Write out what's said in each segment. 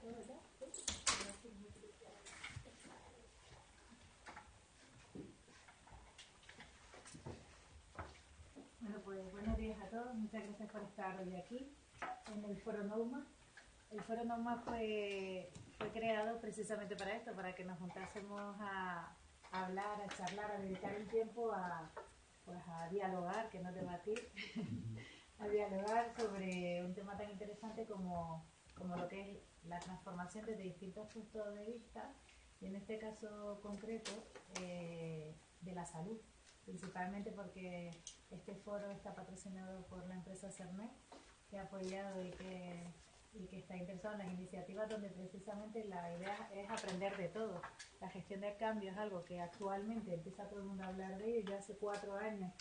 Bueno, pues buenos días a todos. Muchas gracias por estar hoy aquí en el Foro Nouma. El Foro Nouma fue creado precisamente para esto, para que nos juntásemos a hablar, a charlar, a dedicar el tiempo a dialogar, que no debatir, a dialogar sobre un tema tan interesante como lo que es la transformación desde distintos puntos de vista, y en este caso concreto de la salud, principalmente porque este foro está patrocinado por la empresa Cernet, que ha apoyado y que está interesado en las iniciativas donde precisamente la idea es aprender de todo. La gestión del cambio es algo que actualmente empieza todo el mundo a hablar de ello. Ya hace 4 años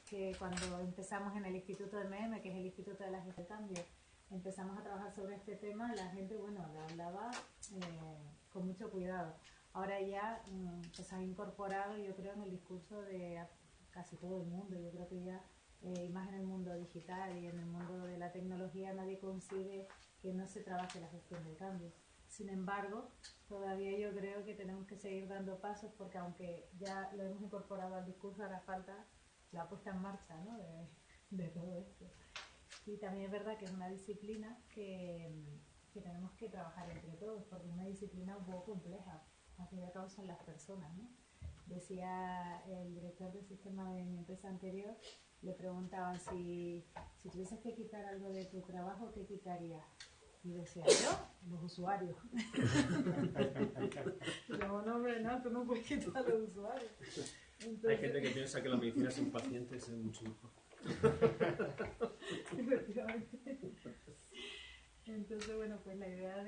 que cuando empezamos en el Instituto MM, que es el Instituto de la Gestión del Cambio, empezamos a trabajar sobre este tema, la gente, bueno, la hablaba con mucho cuidado. Ahora ya se ha incorporado, yo creo, en el discurso de casi todo el mundo. Yo creo que ya, y más en el mundo digital y en el mundo de la tecnología, nadie concibe que no se trabaje la gestión del cambio. Sin embargo, todavía yo creo que tenemos que seguir dando pasos, porque aunque ya lo hemos incorporado al discurso, ahora falta la puesta en marcha, ¿no?, de todo esto. Y también es verdad que es una disciplina que tenemos que trabajar entre todos, porque es una disciplina un poco compleja. Al fin y al cabo son las personas, ¿no? Decía el director del sistema de mi empresa anterior, le preguntaban si tuvieses que quitar algo de tu trabajo, ¿qué quitarías? Y decía, ¿yo? Los usuarios. Y luego, no, hombre, no, tú no puedes quitar a los usuarios. Entonces, hay gente que piensa que la medicina sin pacientes es mucho mejor. Efectivamente. Entonces, bueno, pues la idea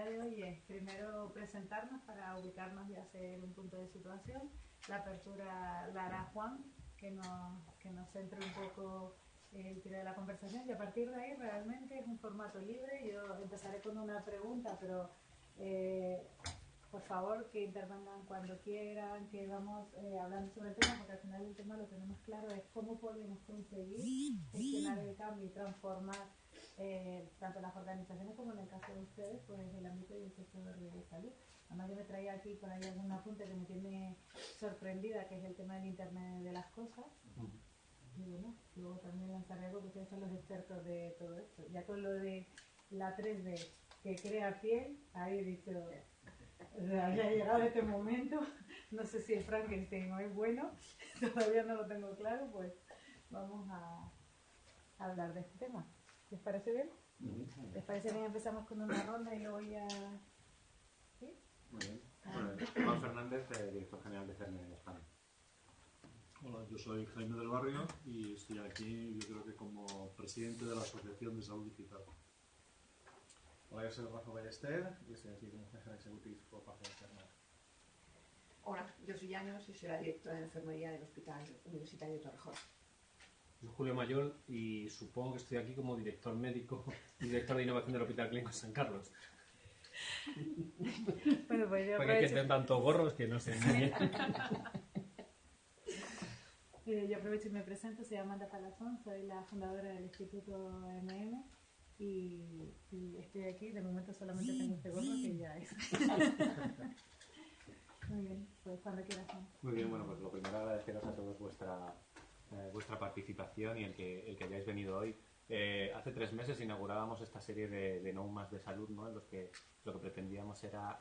de hoy es primero presentarnos para ubicarnos y hacer un punto de situación. La apertura la hará Juan, que nos centre un poco el tiro de la conversación, y a partir de ahí realmente es un formato libre. Yo empezaré con una pregunta, pero por favor que intervengan cuando quieran, que vamos hablando sobre el tema, porque al final el tema lo tenemos claro, es cómo podemos conseguir gestionar el cambio y transformar tanto las organizaciones como en el caso de ustedes, pues el ámbito y el sector de salud. Además yo me traía aquí por ahí algún apunte que me tiene sorprendida, que es el tema del Internet de las cosas. Y bueno, luego también lanzaré algo, que ustedes son los expertos de todo esto. Ya con lo de la 3D que crea piel, ahí he dicho, ya ha llegado este momento, no sé si es Frankenstein o es bueno, todavía no lo tengo claro, pues vamos a hablar de este tema. ¿Les parece bien? ¿Les parece bien? Empezamos con una ronda y luego ya... ¿Sí? Muy bien. Juan Fernández, director general de Cernet en España. Hola, yo soy Jaime del Barrio y estoy aquí, yo creo que como presidente de la Asociación de Salud Digital. Hola, yo soy Rafa Ballester y estoy aquí como jefe ejecutivo por parte de Cernet. Hola, yo soy Llanos y soy la directora de enfermería del Hospital Universitario de Torrejón. Soy Julio Mayol y supongo que estoy aquí como director médico y director de innovación del Hospital Clínico San Carlos. Bueno, pues yo porque hay que tener tantos gorros que no sé. Yo aprovecho y me presento, soy Amanda Palazón, soy la fundadora del Instituto MM y estoy aquí, de momento solamente tengo este gorro que ya es. Muy bien, pues cuando quieras. Muy bien, bueno, pues lo primero agradeceros a todos vuestra participación y el que hayáis venido hoy. Hace 3 meses inaugurábamos esta serie de Noumas de salud, ¿no?, en los que lo que pretendíamos era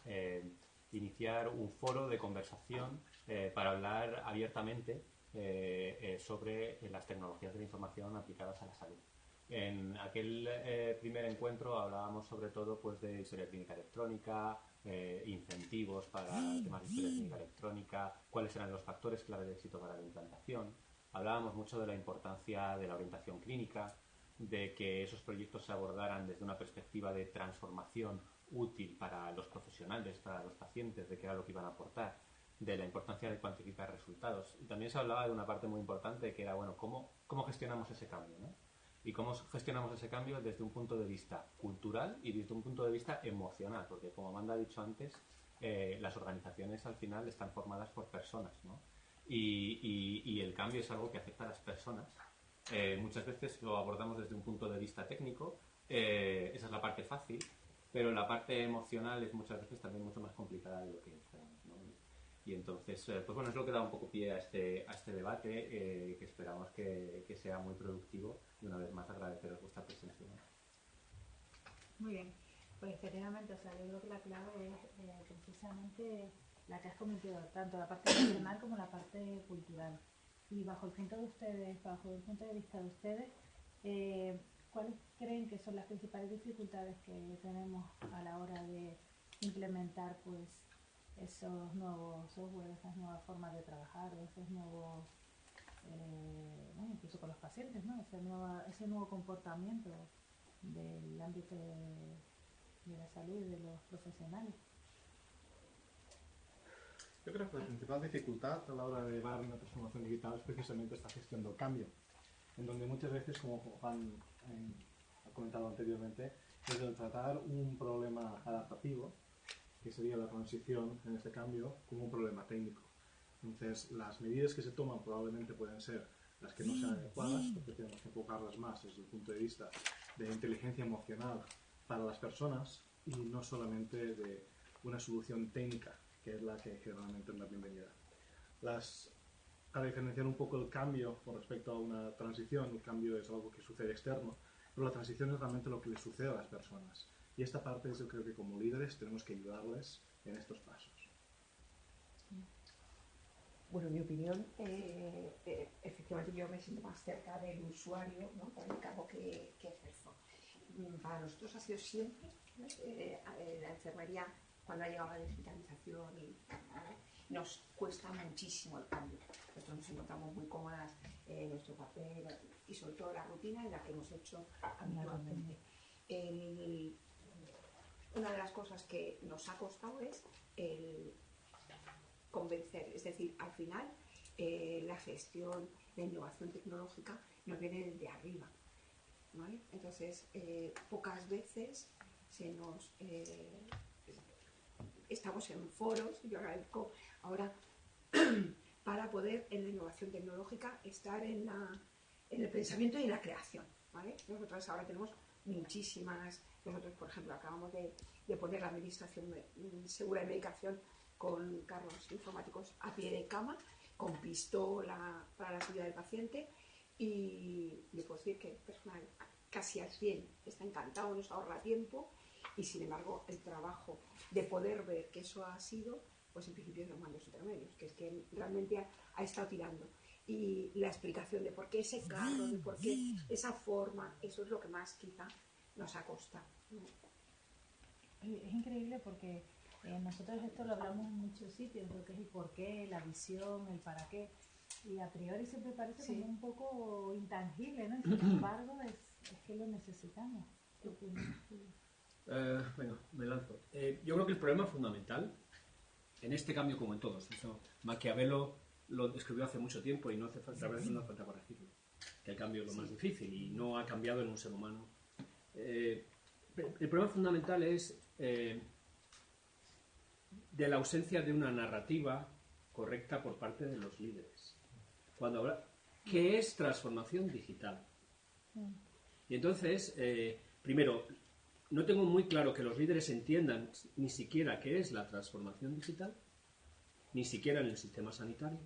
iniciar un foro de conversación para hablar abiertamente sobre las tecnologías de la información aplicadas a la salud. En aquel primer encuentro hablábamos sobre todo pues de historia clínica electrónica, incentivos para temas de historia clínica electrónica, cuáles eran los factores clave de éxito para la implantación. Hablábamos mucho de la importancia de la orientación clínica, de que esos proyectos se abordaran desde una perspectiva de transformación útil para los profesionales, para los pacientes, de qué era lo que iban a aportar, de la importancia de cuantificar resultados. Y también se hablaba de una parte muy importante que era, bueno, cómo gestionamos ese cambio, ¿no? Y cómo gestionamos ese cambio desde un punto de vista cultural y desde un punto de vista emocional, porque como Amanda ha dicho antes, las organizaciones al final están formadas por personas, ¿no? Y el cambio es algo que afecta a las personas. Muchas veces lo abordamos desde un punto de vista técnico, esa es la parte fácil, pero la parte emocional es muchas veces también mucho más complicada de lo que esperamos, ¿no? Y entonces, pues bueno, es lo que da un poco pie a este debate, que esperamos que sea muy productivo, y una vez más agradeceros vuestra presencia, ¿no? Muy bien, pues efectivamente, o sea, yo creo que la clave es precisamente la que has cometido, tanto la parte emocional como la parte cultural. Y bajo el punto de vista de ustedes, ¿cuáles creen que son las principales dificultades que tenemos a la hora de implementar pues esos nuevos software, esas nuevas formas de trabajar, o esos nuevos, bueno, incluso con los pacientes, ¿no? Ese nuevo comportamiento del ámbito de la salud y de los profesionales? Yo creo que la principal dificultad a la hora de llevar una transformación digital es precisamente esta gestión del cambio, en donde muchas veces, como Juan ha comentado anteriormente, es el tratar un problema adaptativo, que sería la transición en este cambio, como un problema técnico. Entonces, las medidas que se toman probablemente pueden ser las que no sean adecuadas, porque tenemos que enfocarlas más desde el punto de vista de inteligencia emocional para las personas y no solamente de una solución técnica, que es la que generalmente es la bienvenida. Para diferenciar un poco el cambio con respecto a una transición, el cambio es algo que sucede externo, pero la transición es realmente lo que le sucede a las personas. Y esta parte yo creo que como líderes tenemos que ayudarles en estos pasos. Bueno, en mi opinión, efectivamente yo me siento más cerca del usuario, ¿no? Por el cabo que ejerzo. Para nosotros ha sido siempre, ¿no? La enfermería, cuando ha llegado la digitalización, nos cuesta muchísimo el cambio. Nosotros nos encontramos muy cómodas en nuestro papel y sobre todo la rutina en la que hemos hecho habitualmente. Una de las cosas que nos ha costado es el convencer, es decir, al final la gestión, la innovación tecnológica nos viene desde arriba, ¿vale? Entonces, pocas veces estamos en foros, yo agradezco ahora, para poder en la innovación tecnológica estar en el pensamiento y en la creación, ¿vale? Nosotros ahora tenemos muchísimas, nosotros por ejemplo acabamos de poner la administración segura de medicación con carros informáticos a pie de cama, con pistola para la seguridad del paciente, y le puedo decir que el personal casi al 100 está encantado, nos ahorra tiempo, y sin embargo el trabajo de poder ver que eso ha sido, pues en principio es los mandos intermedios, que es que realmente ha estado tirando. Y la explicación de por qué ese carro, de por qué esa forma, eso es lo que más quizá nos ha costado, ¿no? Es increíble porque nosotros esto lo hablamos en muchos sitios, lo que es el por qué, la visión, el para qué, y a priori siempre parece como un poco intangible, ¿no? Y sin embargo es que lo necesitamos. ¿Qué opinas? Bueno, me lanzo. Yo creo que el problema fundamental, en este cambio como en todos, eso Maquiavelo lo describió hace mucho tiempo y no hace falta, a veces no hace falta corregirlo, que el cambio es lo más difícil y no ha cambiado en un ser humano. El problema fundamental es de la ausencia de una narrativa correcta por parte de los líderes. Cuando habla, ¿qué es transformación digital? Y entonces, primero, no tengo muy claro que los líderes entiendan ni siquiera qué es la transformación digital, ni siquiera en el sistema sanitario.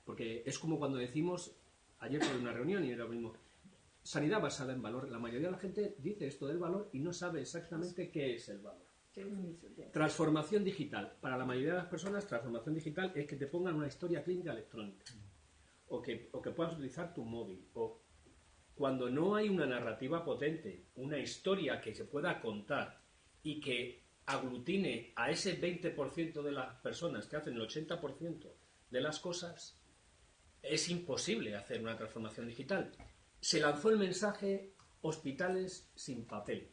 Porque es como cuando decimos, ayer tuve una reunión y era lo mismo, sanidad basada en valor. La mayoría de la gente dice esto del valor y no sabe exactamente qué es el valor. Transformación digital. Para la mayoría de las personas, transformación digital es que te pongan una historia clínica electrónica. O que puedas utilizar tu móvil. O cuando no hay una narrativa potente, una historia que se pueda contar y que aglutine a ese 20% de las personas que hacen el 80% de las cosas, es imposible hacer una transformación digital. Se lanzó el mensaje hospitales sin papel,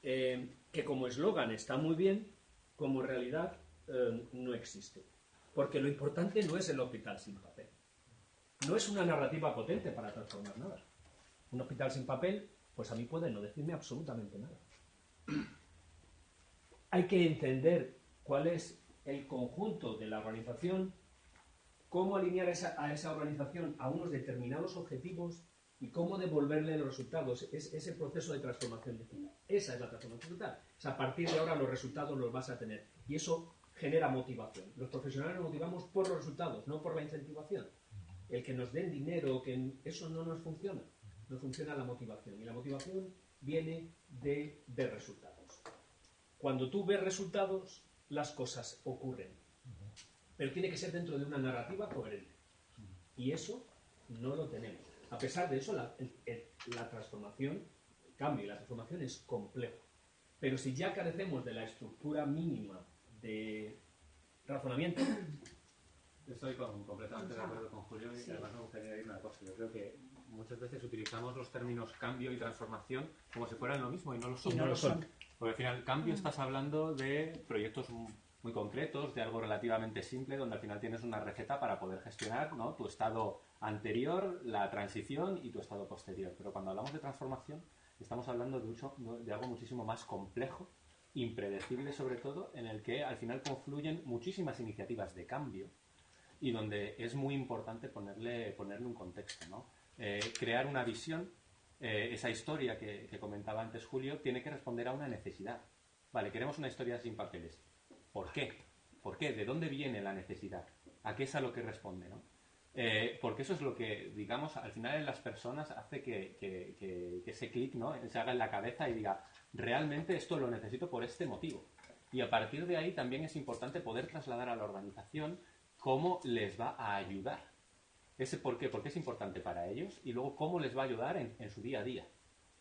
que como eslogan está muy bien, como realidad no existe. Porque lo importante no es el hospital sin papel. No es una narrativa potente para transformar nada. Un hospital sin papel, pues a mí puede no decirme absolutamente nada. Hay que entender cuál es el conjunto de la organización, cómo alinear a esa organización a unos determinados objetivos ¿Y cómo devolverle los resultados? Es ese proceso de transformación digital. Esa es la transformación digital. O sea, a partir de ahora los resultados los vas a tener. Y eso genera motivación. Los profesionales nos motivamos por los resultados, no por la incentivación. El que nos den dinero, eso no nos funciona. No funciona la motivación. Y la motivación viene de ver resultados. Cuando tú ves resultados, las cosas ocurren. Pero tiene que ser dentro de una narrativa coherente. Y eso no lo tenemos. A pesar de eso, la transformación, el cambio y la transformación es complejo. Pero si ya carecemos de la estructura mínima de razonamiento... Estoy completamente de acuerdo con Julio y además me gustaría añadir una cosa. Yo creo que muchas veces utilizamos los términos cambio y transformación como si fueran lo mismo y no lo son. Y no lo son. Porque al final, cambio, estás hablando de proyectos muy concretos, de algo relativamente simple, donde al final tienes una receta para poder gestionar, ¿no?, tu estado anterior, la transición y tu estado posterior. Pero cuando hablamos de transformación, estamos hablando de algo muchísimo más complejo, impredecible sobre todo, en el que al final confluyen muchísimas iniciativas de cambio y donde es muy importante ponerle un contexto, ¿no? Crear una visión, esa historia que comentaba antes Julio, tiene que responder a una necesidad. Vale, queremos una historia sin papeles. ¿Por qué? ¿Por qué? ¿De dónde viene la necesidad? ¿A qué es a lo que responde, no? Porque eso es lo que, digamos, al final en las personas hace que ese clic, ¿no?, se haga en la cabeza y diga, realmente esto lo necesito por este motivo. Y a partir de ahí también es importante poder trasladar a la organización cómo les va a ayudar. Ese por qué, porque es importante para ellos, y luego cómo les va a ayudar en su día a día.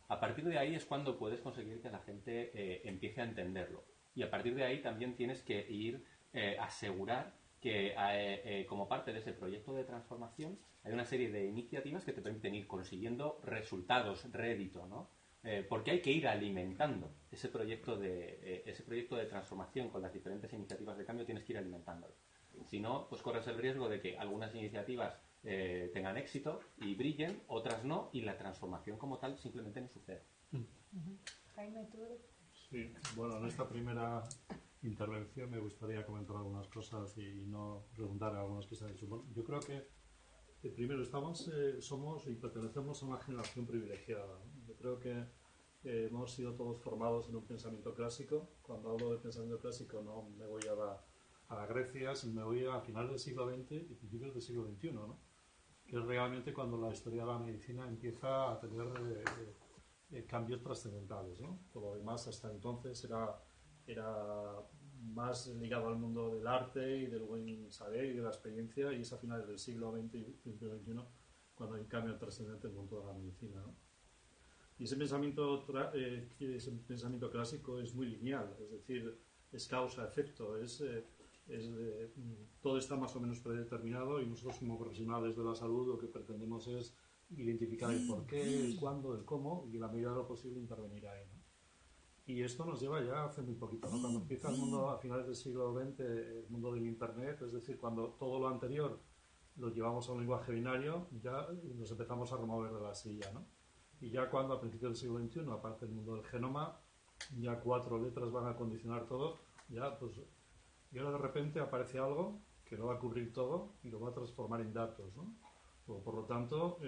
A partir de ahí es cuando puedes conseguir que la gente empiece a entenderlo. Y a partir de ahí también tienes que ir a asegurar que como parte de ese proyecto de transformación hay una serie de iniciativas que te permiten ir consiguiendo resultados, rédito, ¿no? Porque hay que ir alimentando ese proyecto de transformación con las diferentes iniciativas de cambio, tienes que ir alimentándolo. Si no, pues corres el riesgo de que algunas iniciativas tengan éxito y brillen, otras no, y la transformación como tal simplemente no sucede. Jaime, ¿tú? Sí, bueno, en esta primera intervención me gustaría comentar algunas cosas y no preguntar a algunas que se han dicho. Bueno, yo creo que primero somos y pertenecemos a una generación privilegiada, ¿no? Yo creo que hemos sido todos formados en un pensamiento clásico. Cuando hablo de pensamiento clásico no me voy a la Grecia, sino me voy a finales del siglo XX y principios del siglo XXI, ¿no?, que es realmente cuando la historia de la medicina empieza a tener cambios trascendentales, ¿no? Por lo demás, hasta entonces era más ligado al mundo del arte y del buen saber y de la experiencia, y es a finales del siglo XX y principios del XXI cuando hay un cambio trascendente en el mundo de la medicina, ¿no? Y ese pensamiento clásico es muy lineal, es decir, es causa-efecto, todo está más o menos predeterminado, y nosotros como profesionales de la salud lo que pretendemos es identificar el porqué, el cuándo, el cómo, y en la medida de lo posible intervenir ahí, ¿no? Y esto nos lleva ya hace muy poquito, ¿no? Cuando empieza el mundo a finales del siglo XX, el mundo del Internet, es decir, cuando todo lo anterior lo llevamos a un lenguaje binario, ya nos empezamos a remover de la silla, ¿no? Y ya cuando a principios del siglo XXI aparece el mundo del genoma, ya 4 letras van a condicionar todo, ya pues... Y ahora de repente aparece algo que lo va a cubrir todo y lo va a transformar en datos, ¿no? Por lo tanto,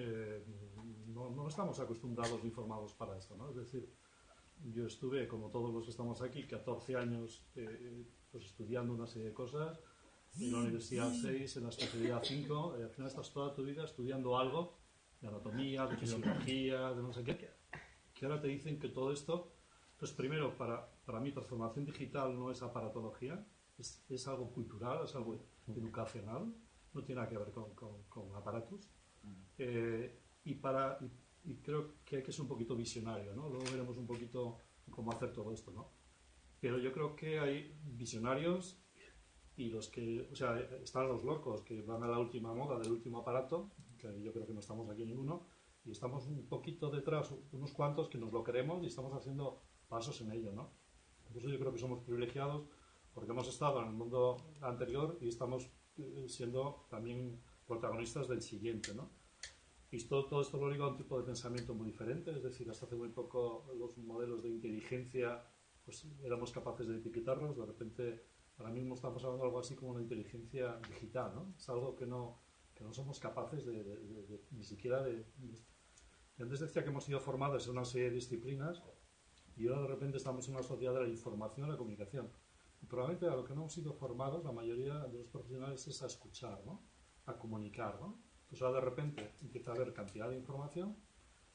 no estamos acostumbrados ni formados para esto, ¿no? Es decir, yo estuve, como todos los que estamos aquí, 14 años pues estudiando una serie de cosas, en la universidad 6, en la especialidad 5, y al final estás toda tu vida estudiando algo de anatomía, de fisiología, de no sé qué, que ahora te dicen que todo esto, pues primero, para mí, transformación digital no es aparatología, es algo cultural, es algo educacional, no tiene nada que ver con aparatos. Y creo que hay que ser un poquito visionario, ¿no? Luego veremos un poquito cómo hacer todo esto, ¿no? Pero yo creo que hay visionarios y los que, o sea, están los locos que van a la última moda del último aparato, que yo creo que no estamos aquí ninguno, y estamos un poquito detrás, unos cuantos que nos lo queremos y estamos haciendo pasos en ello, ¿no? Por eso yo creo que somos privilegiados porque hemos estado en el mundo anterior y estamos siendo también protagonistas del siguiente, ¿no? Y todo esto lo liga a un tipo de pensamiento muy diferente, es decir, hasta hace muy poco los modelos de inteligencia pues éramos capaces de etiquetarlos, de repente ahora mismo estamos hablando de algo así como una inteligencia digital, ¿no? Es algo que no somos capaces ni siquiera de Y antes decía que hemos sido formados en una serie de disciplinas y ahora de repente estamos en una sociedad de la información y la comunicación. Y probablemente a lo que no hemos sido formados, la mayoría de los profesionales, es a escuchar, ¿no? A comunicar, ¿no? Entonces ahora de repente empieza a haber cantidad de información,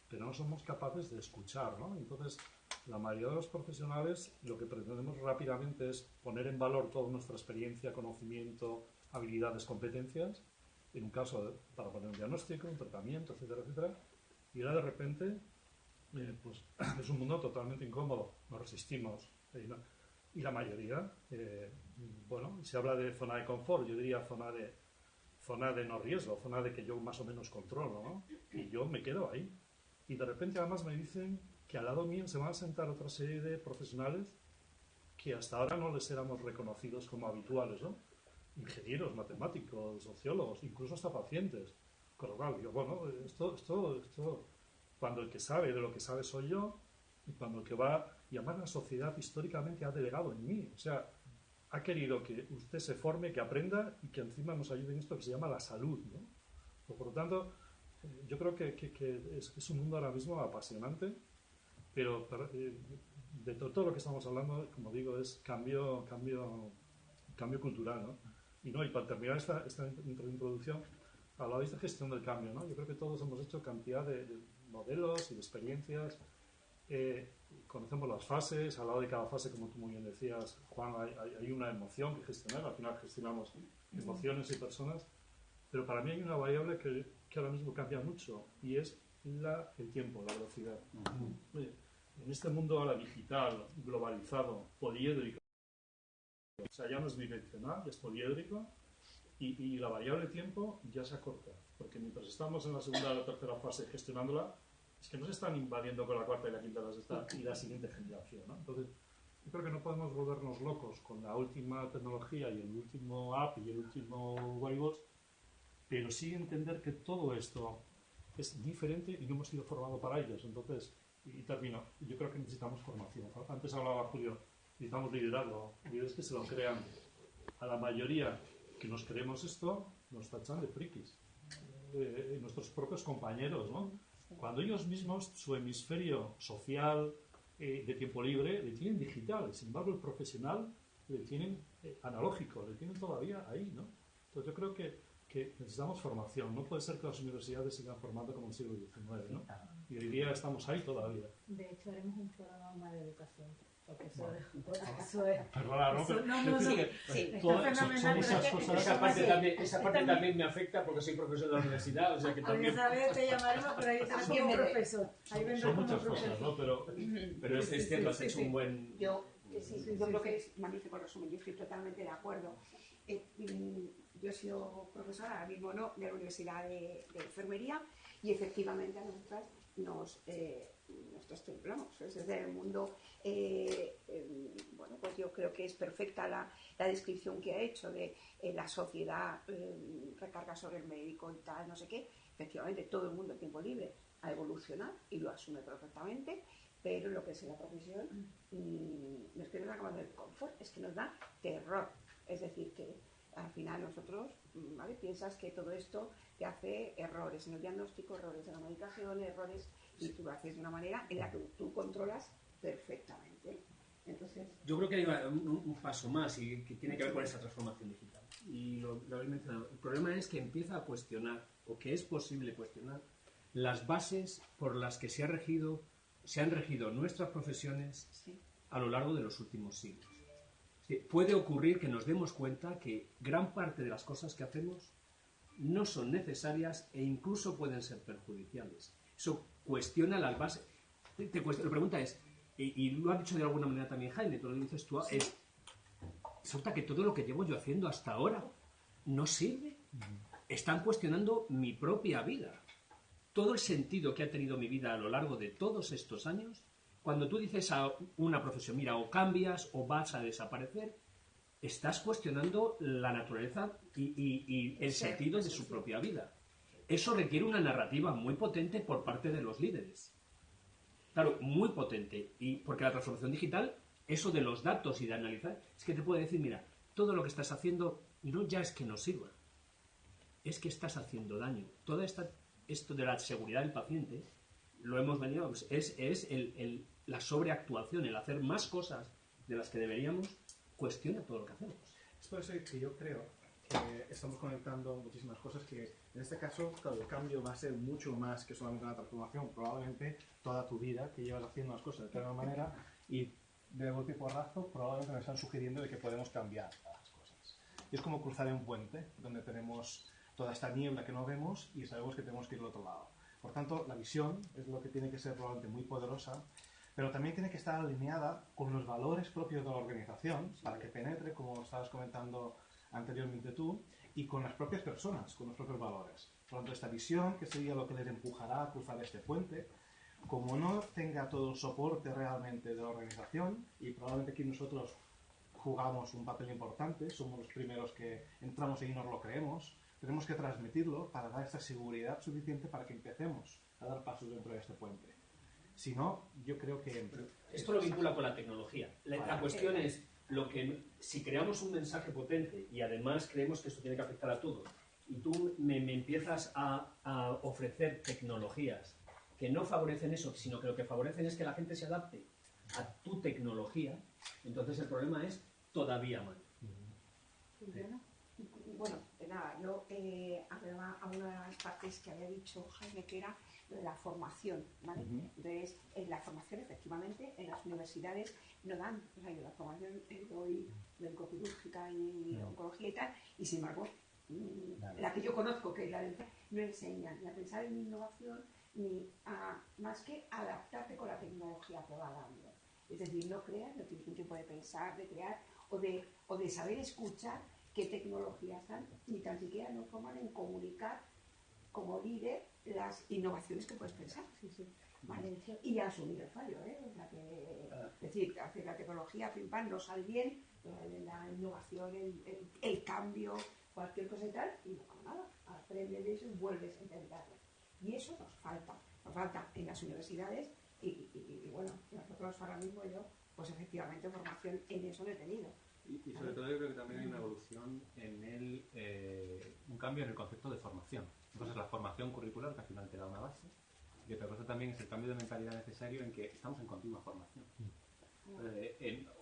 pero no somos capaces de escuchar, ¿no? Entonces, la mayoría de los profesionales lo que pretendemos rápidamente es poner en valor toda nuestra experiencia, conocimiento, habilidades, competencias, en un caso para poner un diagnóstico, un tratamiento, etcétera, etcétera, y ahora de repente pues es un mundo totalmente incómodo, nos resistimos, y la mayoría, bueno, se habla de zona de confort, yo diría zona de no riesgo, zona de que yo más o menos controlo, ¿no? Y yo me quedo ahí. Y de repente además me dicen que al lado mío se van a sentar otra serie de profesionales que hasta ahora no les éramos reconocidos como habituales, ¿no? Ingenieros, matemáticos, sociólogos, incluso hasta pacientes. Con lo cual, digo, bueno, esto, cuando el que sabe de lo que sabe soy yo, y cuando el que va, y además la sociedad históricamente ha delegado en mí, o sea, ha querido que usted se forme, que aprenda y que encima nos ayude en esto que se llama la salud, ¿no? Por lo tanto, yo creo que es un mundo ahora mismo apasionante, pero de todo lo que estamos hablando, como digo, es cambio cultural, ¿no? Y para terminar esta introducción, hablabais de gestión del cambio, ¿no? Yo creo que todos hemos hecho cantidad de modelos y de experiencias, conocemos las fases, al lado de cada fase, como tú muy bien decías, Juan, hay una emoción que gestionar, al final gestionamos emociones y personas, pero para mí hay una variable que ahora mismo cambia mucho y es el tiempo, la velocidad. En este mundo ahora digital, globalizado, poliédrico, o sea, ya no es bidireccional, ya es poliédrico, y la variable tiempo ya se acorta, porque mientras estamos en la segunda o la tercera fase gestionándola, es que nos están invadiendo con la cuarta y la quinta y la siguiente generación, ¿no? Entonces, yo creo que no podemos volvernos locos con la última tecnología y el último app y el último wearables, pero sí entender que todo esto es diferente y no hemos sido formados para ellos. Entonces, y termino, yo creo que necesitamos formación. Antes hablaba Julio, necesitamos liderazgo, líderes que se lo crean. A la mayoría que nos creemos esto, nos tachan de frikis. Nuestros propios compañeros, ¿no? Cuando ellos mismos, su hemisferio social de tiempo libre, le tienen digital. Sin embargo, el profesional le tienen analógico, le tienen todavía ahí, ¿no? Entonces yo creo que necesitamos formación. No puede ser que las universidades sigan formando como en el siglo XIX, ¿no? Y hoy día estamos ahí todavía. De hecho, haremos un programa de educación. Porque eso es. Perdona, ¿no? Esa parte también me afecta porque soy profesor de la universidad, o sea que también... Alguna vez te llamaremos, pero ahí tenemos como profesor. Son muchas cosas, ¿no? Pero es cierto, has hecho un buen... Yo creo que es magnífico el resumen, yo estoy totalmente de acuerdo. Yo he sido profesora, ahora mismo no, de la Universidad de Enfermería, y efectivamente a nosotras nos templamos. Es desde el mundo, bueno, pues yo creo que es perfecta la descripción que ha hecho de la sociedad recarga sobre el médico y tal, no sé qué. Efectivamente, todo el mundo en tiempo libre a evolucionar y lo asume perfectamente, pero lo que es la profesión no es que nos hagamos del confort, es que nos da terror. Es decir, que al final nosotros, ¿vale? Piensas que todo esto te hace errores en el diagnóstico, errores en la medicación, errores, y tú lo haces de una manera en la que tú controlas perfectamente. Entonces, yo creo que hay un paso más y que tiene que ver con esa transformación digital. Y lo habéis mencionado. El problema es que empieza a cuestionar, o que es posible cuestionar, las bases por las que se han regido nuestras profesiones a lo largo de los últimos siglos. Puede ocurrir que nos demos cuenta que gran parte de las cosas que hacemos no son necesarias e incluso pueden ser perjudiciales. Eso cuestiona las bases. La pregunta es, y lo ha dicho de alguna manera también Jaime, tú lo dices tú, es, resulta que todo lo que llevo yo haciendo hasta ahora no sirve. Están cuestionando mi propia vida. Todo el sentido que ha tenido mi vida a lo largo de todos estos años. Cuando tú dices a una profesión, mira, o cambias o vas a desaparecer, estás cuestionando la naturaleza y el sentido de su propia vida. Eso requiere una narrativa muy potente por parte de los líderes. Claro, muy potente. Y porque la transformación digital, eso de los datos y de analizar, es que te puede decir, mira, todo lo que estás haciendo no ya es que no sirva, es que estás haciendo daño. Todo esto de la seguridad del paciente lo hemos venido, pues, es la sobreactuación, el hacer más cosas de las que deberíamos, cuestiona todo lo que hacemos. Es por eso que yo creo que estamos conectando muchísimas cosas que en este caso, claro, el cambio va a ser mucho más que solamente una transformación, probablemente toda tu vida que llevas haciendo las cosas de tal manera y de golpe y porrazo probablemente me están sugiriendo de que podemos cambiar las cosas. Y es como cruzar un puente donde tenemos toda esta niebla que no vemos y sabemos que tenemos que ir al otro lado. Por tanto, la visión es lo que tiene que ser probablemente muy poderosa, pero también tiene que estar alineada con los valores propios de la organización para que penetre, como estabas comentando anteriormente tú, y con las propias personas, con los propios valores. Por lo tanto, esta visión, que sería lo que les empujará a cruzar este puente, como no tenga todo el soporte realmente de la organización, y probablemente aquí nosotros jugamos un papel importante, somos los primeros que entramos y nos lo creemos, tenemos que transmitirlo para dar esta seguridad suficiente para que empecemos a dar pasos dentro de este puente. Si no, yo creo que... Esto lo vincula con la tecnología. La cuestión es, si creamos un mensaje potente y además creemos que esto tiene que afectar a todos, y tú me empiezas a ofrecer tecnologías que no favorecen eso, sino que lo que favorecen es que la gente se adapte a tu tecnología, entonces el problema es todavía mayor. Bueno, nada, yo hablaba a una de las partes que había dicho Jaime, que era lo de la formación, ¿vale? Entonces, en la formación, efectivamente, en las universidades no dan, o sea, yo la formación doy oncoquirúrgica y oncología y tal, y sin embargo, la que yo conozco, que es la del no enseñan ni a pensar en innovación, ni a, más que adaptarte con la tecnología que va dando. Es decir, no creas, no tienes un tiempo de pensar, de crear, o de saber escuchar qué tecnologías dan, ni tan siquiera nos forman en comunicar como líder las innovaciones que puedes pensar. ¿Vale? Y asumir el fallo, ¿eh? O sea que, es decir, hacer la tecnología, pim pam, no sale bien, la innovación, el cambio, cualquier cosa y tal, y no pasa nada, aprendes de eso y vuelves a intentarlo. Y eso nos falta en las universidades y bueno, nosotros ahora mismo yo, pues efectivamente formación en eso no he tenido. Y sobre todo yo creo que también hay una evolución en un cambio en el concepto de formación. Entonces la formación curricular, que al final te da una base, y otra cosa también es el cambio de mentalidad necesario en que estamos en continua formación.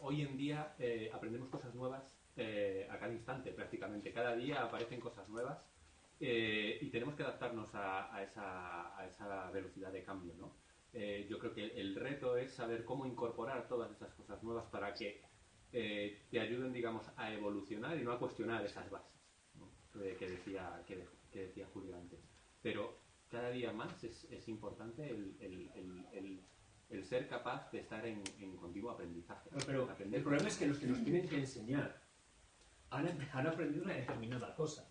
Hoy en día aprendemos cosas nuevas a cada instante prácticamente. Cada día aparecen cosas nuevas y tenemos que adaptarnos a esa velocidad de cambio, ¿no? Yo creo que el reto es saber cómo incorporar todas esas cosas nuevas para que te ayuden, digamos, a evolucionar y no a cuestionar esas bases, ¿no? que decía Julio antes. Pero cada día más es importante el ser capaz de estar en continuo aprendizaje. Pero el problema es que los que nos tienen que enseñar han aprendido una determinada cosa.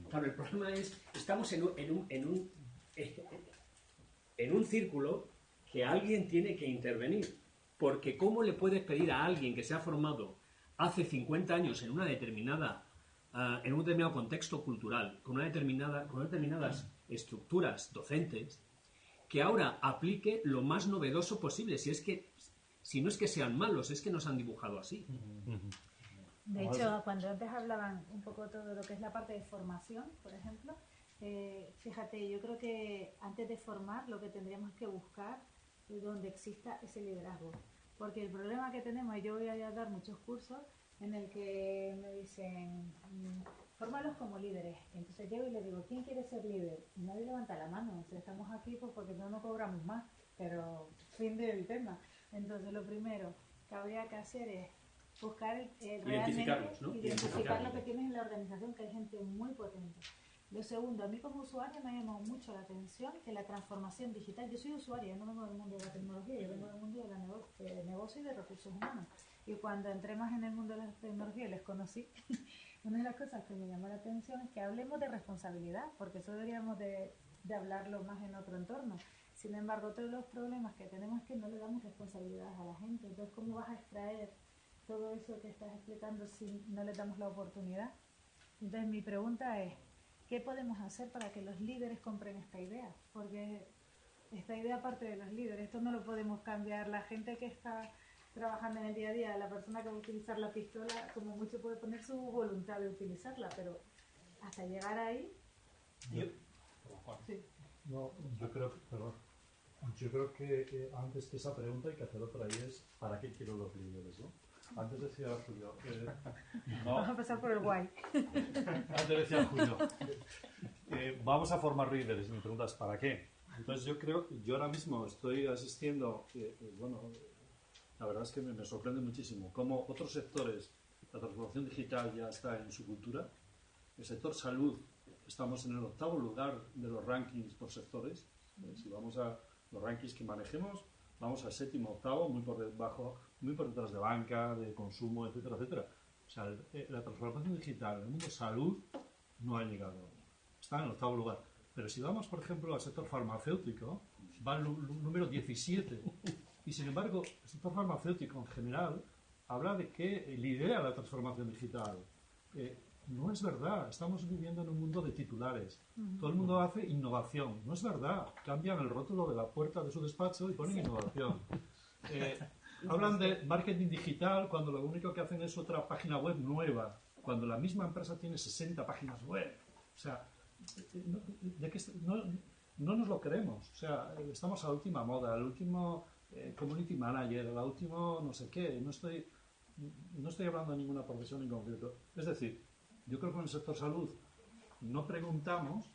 Claro, el problema es, estamos en un círculo que alguien tiene que intervenir. Porque ¿cómo le puedes pedir a alguien que se ha formado hace 50 años en un determinado contexto cultural, con unas determinadas estructuras docentes, que ahora aplique lo más novedoso posible? Si no es que sean malos, es que nos han dibujado así. De hecho, cuando antes hablaban un poco todo lo que es la parte de formación, por ejemplo, fíjate, yo creo que antes de formar lo que tendríamos que buscar donde exista ese liderazgo. Porque el problema que tenemos, y yo voy a dar muchos cursos en el que me dicen, fórmalos como líderes. Entonces llego y le digo, ¿quién quiere ser líder? Y nadie levanta la mano. Entonces estamos aquí pues porque no cobramos más, pero fin del tema. Entonces lo primero que habría que hacer es buscar realmente ¿no? Identificar lo que tienes en la organización, que hay gente muy potente. Lo segundo, a mí como usuaria me ha llamado mucho la atención que la transformación digital, yo soy usuaria, yo no vengo del mundo de la tecnología, yo vengo del mundo de negocio y de recursos humanos. Y cuando entré más en el mundo de la tecnología y les conocí, una de las cosas que me llamó la atención es que hablemos de responsabilidad, porque eso deberíamos de hablarlo más en otro entorno. Sin embargo, todos los problemas que tenemos es que no le damos responsabilidades a la gente. Entonces, ¿cómo vas a extraer todo eso que estás explicando si no le damos la oportunidad? Entonces, mi pregunta es, ¿qué podemos hacer para que los líderes compren esta idea? Porque esta idea parte de los líderes, esto no lo podemos cambiar. La gente que está trabajando en el día a día, la persona que va a utilizar la pistola, como mucho puede poner su voluntad de utilizarla, pero hasta llegar ahí... No, yo creo que, perdón. Yo creo que antes de esa pregunta hay que hacer otra, y es ¿para qué quiero los líderes? ¿No? Antes decía Julio, Vamos a empezar por el guay. antes decía Julio, vamos a formar líderes, y me preguntas ¿para qué? Entonces yo ahora mismo estoy asistiendo, bueno, la verdad es que me sorprende muchísimo cómo otros sectores, la transformación digital ya está en su cultura. El sector salud, estamos en el 8º lugar de los rankings por sectores. Si vamos a los rankings que manejemos, vamos al 7º, 8º, muy por debajo, muy por detrás de banca, de consumo, etcétera, etcétera. O sea, la transformación digital en el mundo salud no ha llegado, está en el 8º lugar. Pero si vamos, por ejemplo, al sector farmacéutico, va al número 17. Y sin embargo, el sector farmacéutico en general habla de que lidera la transformación digital. No es verdad, estamos viviendo en un mundo de titulares. Todo el mundo hace innovación. No es verdad. Cambian el rótulo de la puerta de su despacho y ponen innovación. Hablan de marketing digital cuando lo único que hacen es otra página web nueva, cuando la misma empresa tiene 60 páginas web. O sea, no nos lo creemos. O sea, estamos a la última moda, al último community manager, al último no sé qué. No estoy hablando de ninguna profesión en concreto. Es decir, yo creo que en el sector salud no preguntamos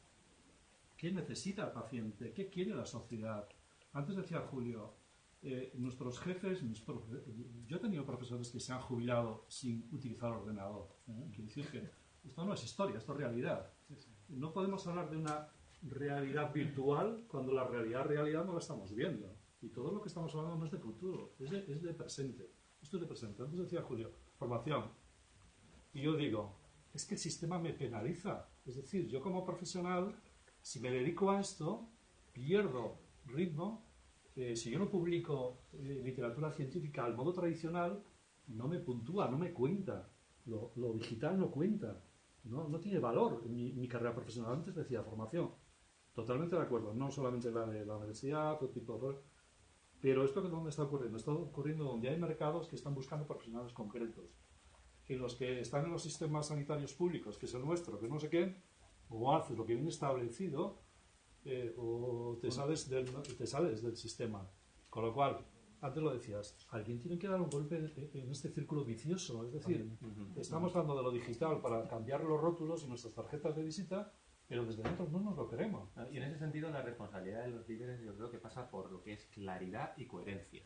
qué necesita el paciente, qué quiere la sociedad. Antes decía Julio, nuestros jefes, yo he tenido profesores que se han jubilado sin utilizar ordenador. Quiere decir que esto no es historia, esto es realidad. No podemos hablar de una realidad virtual cuando la realidad no la estamos viendo. Y todo lo que estamos hablando no es de futuro, es de presente. Esto es de presente. Antes decía Julio, formación. Y yo digo, es que el sistema me penaliza. Es decir, yo como profesional, si me dedico a esto, pierdo ritmo. Si yo no publico literatura científica al modo tradicional, no me puntúa, no me cuenta. Lo digital no cuenta. No tiene valor en mi carrera profesional. Antes decía formación. Totalmente de acuerdo. No solamente la de la universidad, otro tipo de... Pero esto que dónde está ocurriendo? Está ocurriendo donde hay mercados que están buscando profesionales concretos. Y los que están en los sistemas sanitarios públicos, que es el nuestro, que no sé qué, o haces lo que viene establecido, o te sales del sistema. Con lo cual, antes lo decías, alguien tiene que dar un golpe en este círculo vicioso. Es decir, estamos hablando de lo digital para cambiar los rótulos y nuestras tarjetas de visita, pero desde dentro no nos lo queremos. Y en ese sentido, la responsabilidad de los líderes yo creo que pasa por lo que es claridad y coherencia.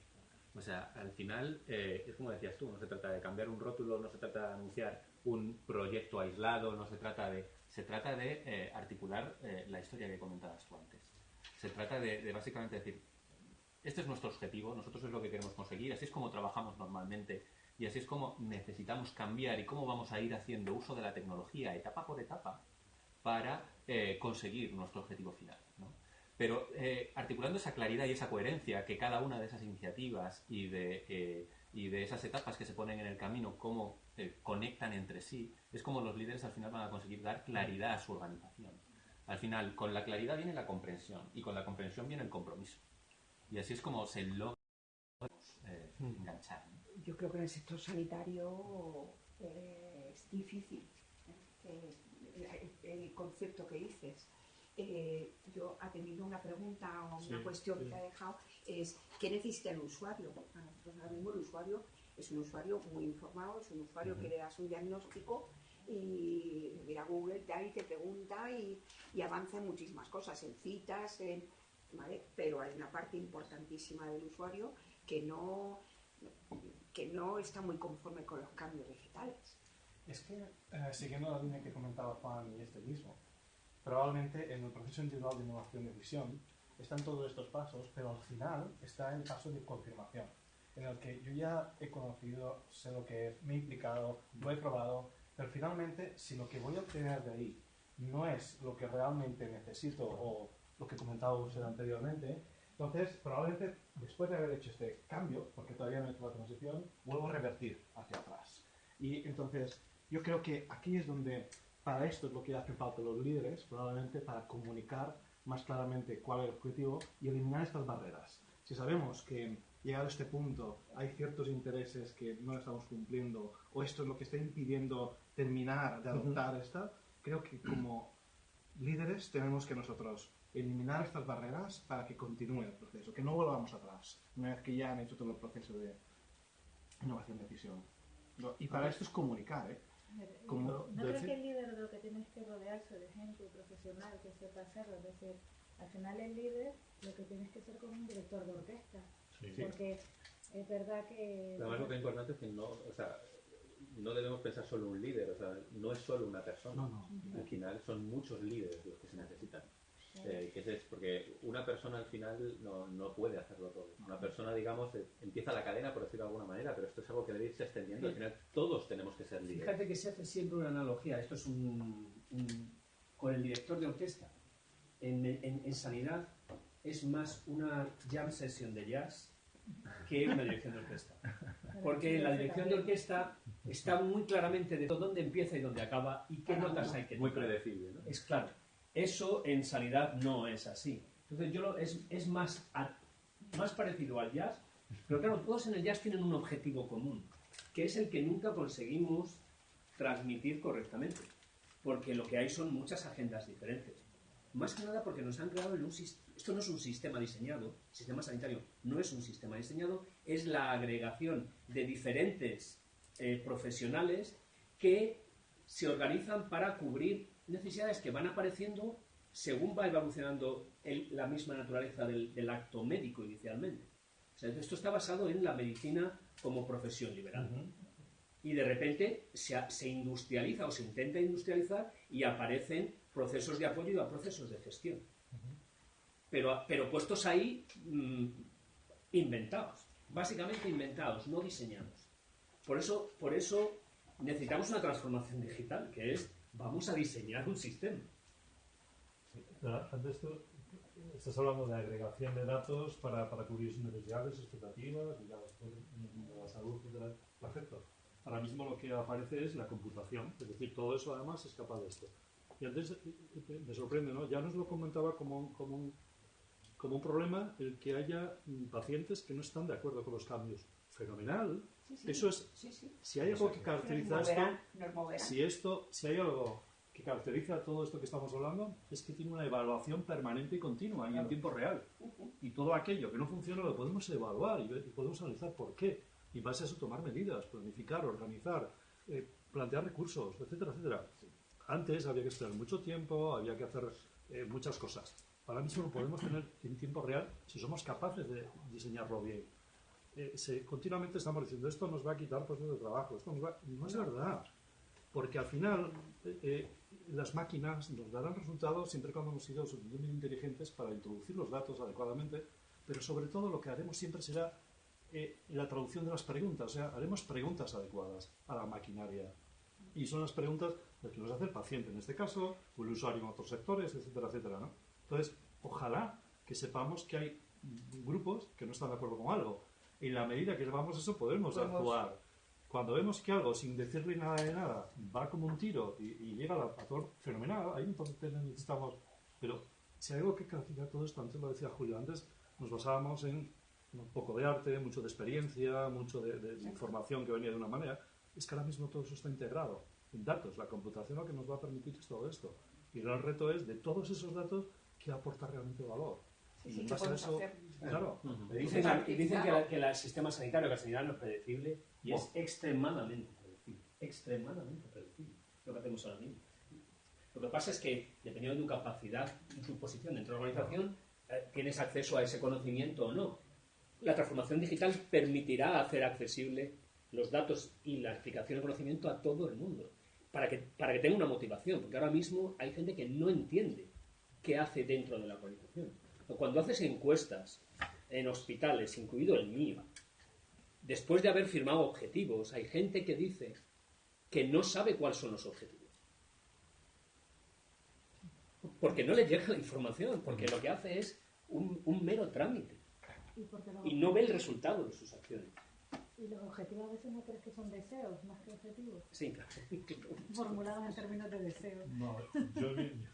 O sea, al final, es como decías tú, no se trata de cambiar un rótulo, no se trata de anunciar un proyecto aislado, no se trata de... Se trata de articular la historia que comentabas tú antes. Se trata de básicamente decir, este es nuestro objetivo, nosotros es lo que queremos conseguir, así es como trabajamos normalmente y así es como necesitamos cambiar y cómo vamos a ir haciendo uso de la tecnología etapa por etapa para conseguir nuestro objetivo final, ¿no? Pero articulando esa claridad y esa coherencia que cada una de esas iniciativas y de esas etapas que se ponen en el camino, cómo conectan entre sí, es como los líderes al final van a conseguir dar claridad a su organización. Al final, con la claridad viene la comprensión y con la comprensión viene el compromiso. Y así es como se logra enganchar, ¿no? Yo creo que en el sector sanitario es difícil el concepto que dices. Yo atendiendo una pregunta o una cuestión que ha dejado es ¿qué necesita el usuario? Nosotros ahora mismo el usuario es un usuario muy informado, es un usuario que le das un diagnóstico y mira Google y te pregunta y avanza en muchísimas cosas, en citas, ¿vale? Pero hay una parte importantísima del usuario que no está muy conforme con los cambios digitales. Es que, siguiendo la línea que comentaba Juan y este mismo, probablemente en el proceso individual de innovación de visión están todos estos pasos, pero al final está el paso de confirmación, en el que yo ya he conocido, sé lo que es, me he implicado, lo he probado, pero finalmente, si lo que voy a obtener de ahí no es lo que realmente necesito o lo que comentaba usted anteriormente, entonces probablemente después de haber hecho este cambio, porque todavía no he hecho la transición, vuelvo a revertir hacia atrás. Y entonces yo creo que aquí es donde, para esto es lo que hacen falta los líderes, probablemente para comunicar más claramente cuál es el objetivo y eliminar estas barreras. Si sabemos que llegado a este punto hay ciertos intereses que no estamos cumpliendo o esto es lo que está impidiendo terminar de adoptar esta, creo que como líderes tenemos que nosotros eliminar estas barreras para que continúe el proceso, que no volvamos atrás, una vez que ya han hecho todo el proceso de innovación de decisión. Y para esto es comunicar, ¿eh? Como No creo que el líder de lo que tienes que rodearse de gente profesional que sepa hacerlo, es decir, al final el líder lo que tienes que ser como un director de orquesta, porque es verdad que... Además lo que es importante es que no debemos pensar solo en un líder, o sea, no es solo una persona. No. Al final son muchos líderes los que se necesitan. Porque una persona al final no puede hacerlo todo. Una persona, digamos, empieza la cadena, por decirlo de alguna manera, pero esto es algo que debe irse extendiendo. Al final todos tenemos que ser líderes. Fíjate que se hace siempre una analogía. Esto es con el director de orquesta. En sanidad es más una jam session de jazz que una dirección de orquesta. Porque la dirección de orquesta está muy claramente de dónde empieza y dónde acaba y qué notas hay que tocar. Muy predecible, ¿no? Es claro. Eso en sanidad no es así. Entonces es más parecido al jazz, pero claro, todos en el jazz tienen un objetivo común, que es el que nunca conseguimos transmitir correctamente, porque lo que hay son muchas agendas diferentes. Más que nada porque nos han creado en un sistema. Esto no es un sistema diseñado, el sistema sanitario no es un sistema diseñado, es la agregación de diferentes profesionales que se organizan para cubrir necesidades que van apareciendo según va evolucionando la misma naturaleza del acto médico inicialmente. O sea, esto está basado en la medicina como profesión liberal. Y de repente se industrializa o se intenta industrializar y aparecen procesos de apoyo y procesos de gestión. Pero puestos ahí inventados, básicamente inventados, no diseñados. Por eso necesitamos una transformación digital, que es vamos a diseñar un sistema. Antes tú estás hablando de agregación de datos para cubrir sus necesidades, expectativas, y la salud, etcétera. Perfecto. Ahora mismo lo que aparece es la computación, es decir, todo eso además es capaz de esto. Y antes me sorprende, ¿no? Ya nos lo comentaba como un problema el que haya pacientes que no están de acuerdo con los cambios. Fenomenal. Eso es. Si hay algo que caracteriza si hay algo que caracteriza todo esto que estamos hablando, es que tiene una evaluación permanente y continua y en tiempo real. Y todo aquello que no funciona lo podemos evaluar y podemos analizar por qué. Y en base a eso tomar medidas, planificar, organizar, plantear recursos, etcétera, etcétera. Antes había que esperar mucho tiempo, había que hacer muchas cosas. Ahora mismo lo podemos tener en tiempo real si somos capaces de diseñarlo bien. Continuamente estamos diciendo esto nos va a quitar puestos de trabajo. No es verdad. Porque al final las máquinas nos darán resultados siempre cuando hemos sido suficientemente inteligentes para introducir los datos adecuadamente, pero sobre todo lo que haremos siempre será la traducción de las preguntas. O sea, haremos preguntas adecuadas a la maquinaria. Y son las preguntas las que nos hace el paciente, en este caso, o el usuario en otros sectores, etcétera, etcétera, ¿no? Entonces, ojalá que sepamos que hay grupos que no están de acuerdo con algo. En la medida que sepamos eso, podemos actuar. Cuando vemos que algo, sin decirle nada de nada, va como un tiro y llega a todo fenomenal, ahí entonces necesitamos... Pero si hay algo que clarificar todo esto, antes lo decía Julio, antes nos basábamos en un poco de arte, mucho de experiencia, mucho de información que venía de una manera. Es que ahora mismo todo eso está integrado en datos. La computación lo que nos va a permitir es todo esto. Y el gran reto es, de todos esos datos, ¿qué aporta realmente valor? Y en base a eso, claro. Dicen que el sistema sanitario, que la sanidad no es predecible, y es extremadamente predecible. Extremadamente predecible lo que hacemos ahora mismo. Lo que pasa es que, dependiendo de tu capacidad y tu posición dentro de la organización, tienes acceso a ese conocimiento o no. La transformación digital permitirá hacer accesible los datos y la explicación del conocimiento a todo el mundo, para que tenga una motivación, porque ahora mismo hay gente que no entiende qué hace dentro de la organización. Cuando haces encuestas en hospitales, incluido el mío, después de haber firmado objetivos, hay gente que dice que no sabe cuáles son los objetivos. Porque no le llega la información, porque lo que hace es un mero trámite. Y no ve el resultado de sus acciones. ¿Y los objetivos a veces no crees que son deseos más que objetivos? Sí, claro. Formulados en términos de deseos. No,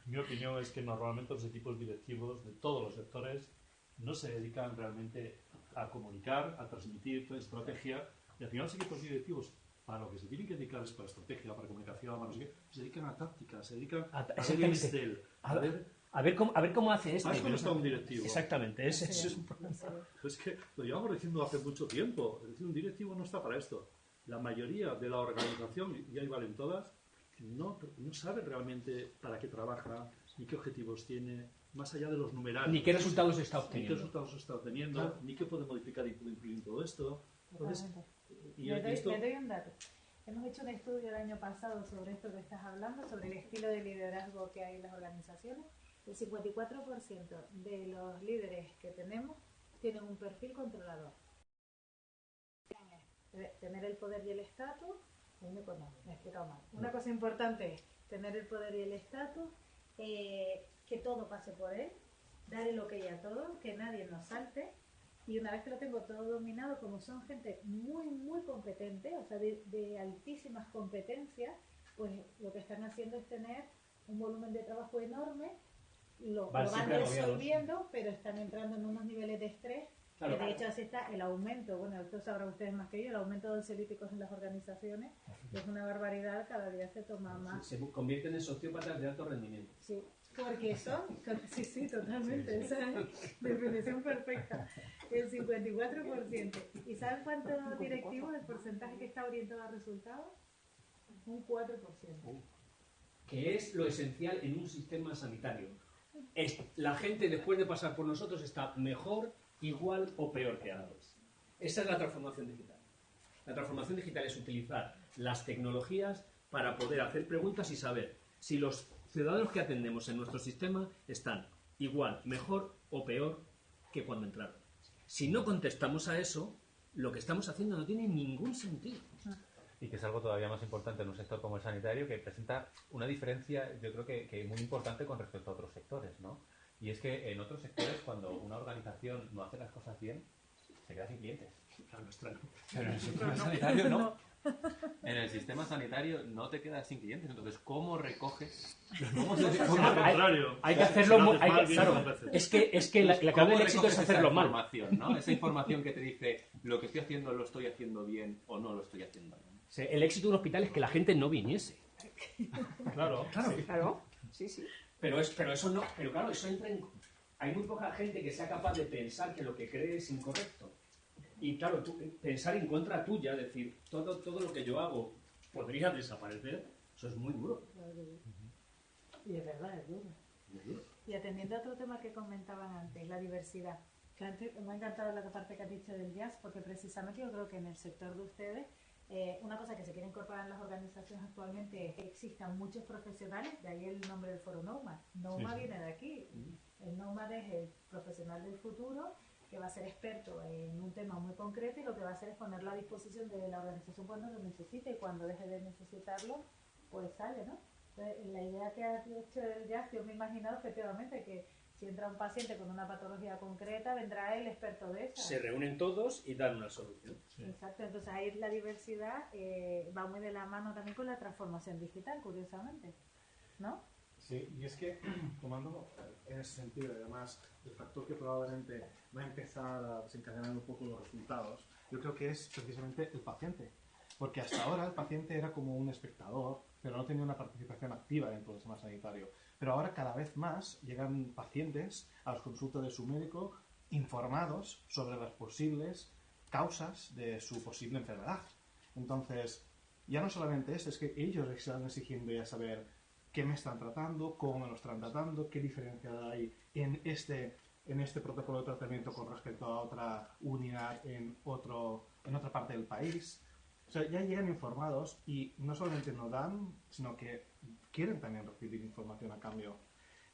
mi opinión es que normalmente los equipos directivos de todos los sectores no se dedican realmente a comunicar, a transmitir toda estrategia. Y al final los equipos directivos para lo que se tienen que dedicar es para estrategia, para comunicación, para no sé qué, se dedican a tácticas, se dedican a ver exactamente. el Excel, A ver cómo hace esto. más cuando está un directivo. Exactamente, ese Sí, es un problema. sí. Es que lo llevamos diciendo hace mucho tiempo. Es decir, un directivo no está para esto. La mayoría de la organización, y ahí valen todas, no sabe realmente para qué trabaja, ni qué objetivos tiene, más allá de los numerarios. Ni qué resultados está Ni qué obteniendo. resultados está obteniendo, Claro. ni qué puede modificar y puede influir en todo esto. Entonces, Totalmente. y Le doy un dato. Hemos hecho un estudio el año pasado sobre esto que estás hablando, sobre el estilo de liderazgo que hay en las organizaciones. El 54% de los líderes que tenemos tienen un perfil controlador. Tener el poder y el estatus, me he explicado mal. Una cosa importante es tener el poder y el estatus, que todo pase por él, dar el ok a todo, que nadie nos salte. Y una vez que lo tengo todo dominado, como son gente muy, muy competente, o sea, de altísimas competencias, pues lo que están haciendo es tener un volumen de trabajo enorme, lo van resolviendo, pero están entrando en unos niveles de estrés, Claro, que de hecho así está el aumento, bueno, esto sabrán ustedes más que yo, el aumento de ansiolíticos en las organizaciones es una barbaridad, cada día se toma más. Se convierten en sociópatas de alto rendimiento. Sí, porque sí, totalmente, esa es definición perfecta, el 54%. ¿Y saben cuántos directivos, el porcentaje que está orientado a resultados? Un 4%. Que es lo esencial en un sistema sanitario. La gente, después de pasar por nosotros, está mejor, igual o peor que antes. Esa es la transformación digital. La transformación digital es utilizar las tecnologías para poder hacer preguntas y saber si los ciudadanos que atendemos en nuestro sistema están igual, mejor o peor que cuando entraron. Si no contestamos a eso, lo que estamos haciendo no tiene ningún sentido. Y que es algo todavía más importante en un sector como el sanitario, que presenta una diferencia, yo creo que muy importante con respecto a otros sectores, ¿no? Y es que en otros sectores, cuando una organización no hace las cosas bien, se queda sin clientes. Pero en el sistema sanitario no. En el sistema sanitario no te quedas sin clientes. Entonces, ¿cómo recoges? ¿Cómo se Hay que hacerlo claro. Es que la clave del éxito es hacerlo mal. Información, ¿no? Esa información que te dice lo que estoy haciendo lo estoy haciendo bien o no lo estoy haciendo bien. El éxito de un hospital es que la gente no viniese. Claro. Sí, sí. Pero eso no. Pero claro, eso entra en. Hay muy poca gente que sea capaz de pensar que lo que cree es incorrecto. Y claro, pensar en contra tuya, decir, todo lo que yo hago podría desaparecer, eso es muy duro. Y es verdad, es duro. Y atendiendo a otro tema que comentaban antes, la diversidad. Que antes, me ha encantado la parte que has dicho del jazz, porque precisamente yo creo que en el sector de ustedes, una cosa que se quiere incorporar en las organizaciones actualmente es que existan muchos profesionales, de ahí el nombre del foro Nomad. Nomad viene de aquí. El Nomad es el profesional del futuro que va a ser experto en un tema muy concreto y lo que va a hacer es ponerlo a disposición de la organización cuando lo necesite y cuando deje de necesitarlo, pues sale, ¿no? Entonces, la idea que has hecho del jazz, yo me he imaginado efectivamente que si entra un paciente con una patología concreta, vendrá el experto de esa. Se reúnen todos y dan una solución. Sí. Exacto, entonces ahí la diversidad va muy de la mano también con la transformación digital, curiosamente, ¿no? Sí, y es que, tomando en ese sentido, además, el factor que probablemente va a empezar a desencadenar un poco los resultados, yo creo que es precisamente el paciente. Porque hasta ahora el paciente era como un espectador, pero no tenía una participación activa dentro del sistema sanitario. Pero ahora cada vez más llegan pacientes a las consultas de su médico informados sobre las posibles causas de su posible enfermedad. Entonces, ya no solamente eso, es que ellos están exigiendo ya saber qué me están tratando, cómo me lo están tratando, qué diferencia hay en este protocolo de tratamiento con respecto a otra unidad en otra parte del país. O sea, ya llegan informados y no solamente nos dan, sino que quieren también recibir información a cambio.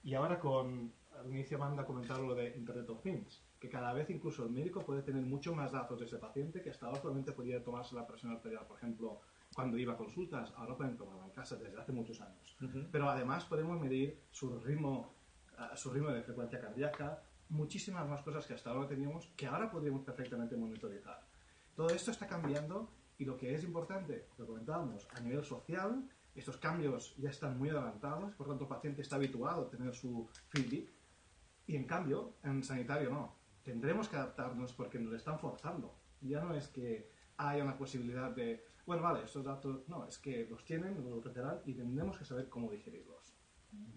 Y ahora al inicio Amanda ha comentado lo de Internet of Things, que cada vez incluso el médico puede tener mucho más datos de ese paciente que hasta ahora solamente podía tomarse la presión arterial, por ejemplo, cuando iba a consultas. Ahora pueden tomarla en casa desde hace muchos años. Pero además podemos medir su ritmo de frecuencia cardíaca, muchísimas más cosas que hasta ahora teníamos, que ahora podríamos perfectamente monitorizar. Todo esto está cambiando y lo que es importante, lo comentábamos, a nivel social, estos cambios ya están muy adelantados, por tanto el paciente está habituado a tener su feedback y en cambio en sanitario no. Tendremos que adaptarnos porque nos lo están forzando. Ya no es que haya una posibilidad de bueno, vale, estos datos, no, es que los tienen, nos los ofrecerán y tendremos que saber cómo digerirlos.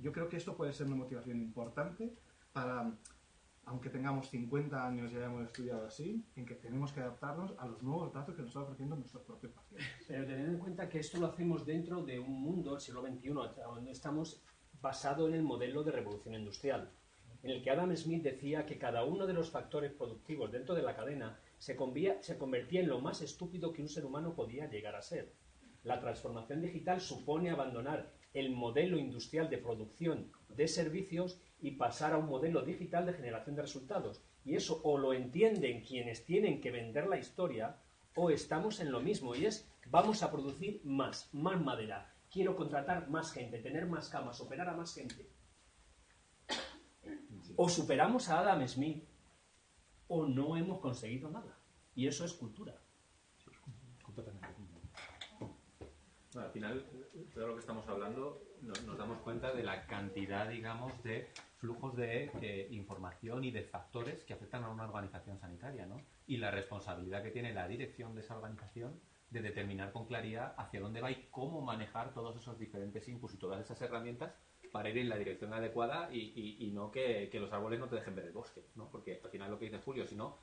Yo creo que esto puede ser una motivación importante para, aunque tengamos 50 años y hayamos estudiado así, en que tenemos que adaptarnos a los nuevos datos que nos están ofreciendo nuestros propios pacientes. Pero teniendo en cuenta que esto lo hacemos dentro de un mundo, el siglo XXI, donde estamos basado en el modelo de revolución industrial, en el que Adam Smith decía que cada uno de los factores productivos dentro de la cadena se convertía en lo más estúpido que un ser humano podía llegar a ser. La transformación digital supone abandonar el modelo industrial de producción de servicios y pasar a un modelo digital de generación de resultados. Y eso o lo entienden quienes tienen que vender la historia, o estamos en lo mismo, y es, vamos a producir más madera, quiero contratar más gente, tener más camas, operar a más gente. O superamos a Adam Smith, o no hemos conseguido nada. Y eso es cultura. Completamente. Bueno, al final, todo lo que estamos hablando, nos damos cuenta de la cantidad, digamos, de flujos de información y de factores que afectan a una organización sanitaria, ¿no? Y la responsabilidad que tiene la dirección de esa organización de determinar con claridad hacia dónde va y cómo manejar todos esos diferentes inputs y todas esas herramientas para ir en la dirección adecuada y no que los árboles no te dejen ver el bosque, ¿no? Porque al final lo que dice Julio, si no,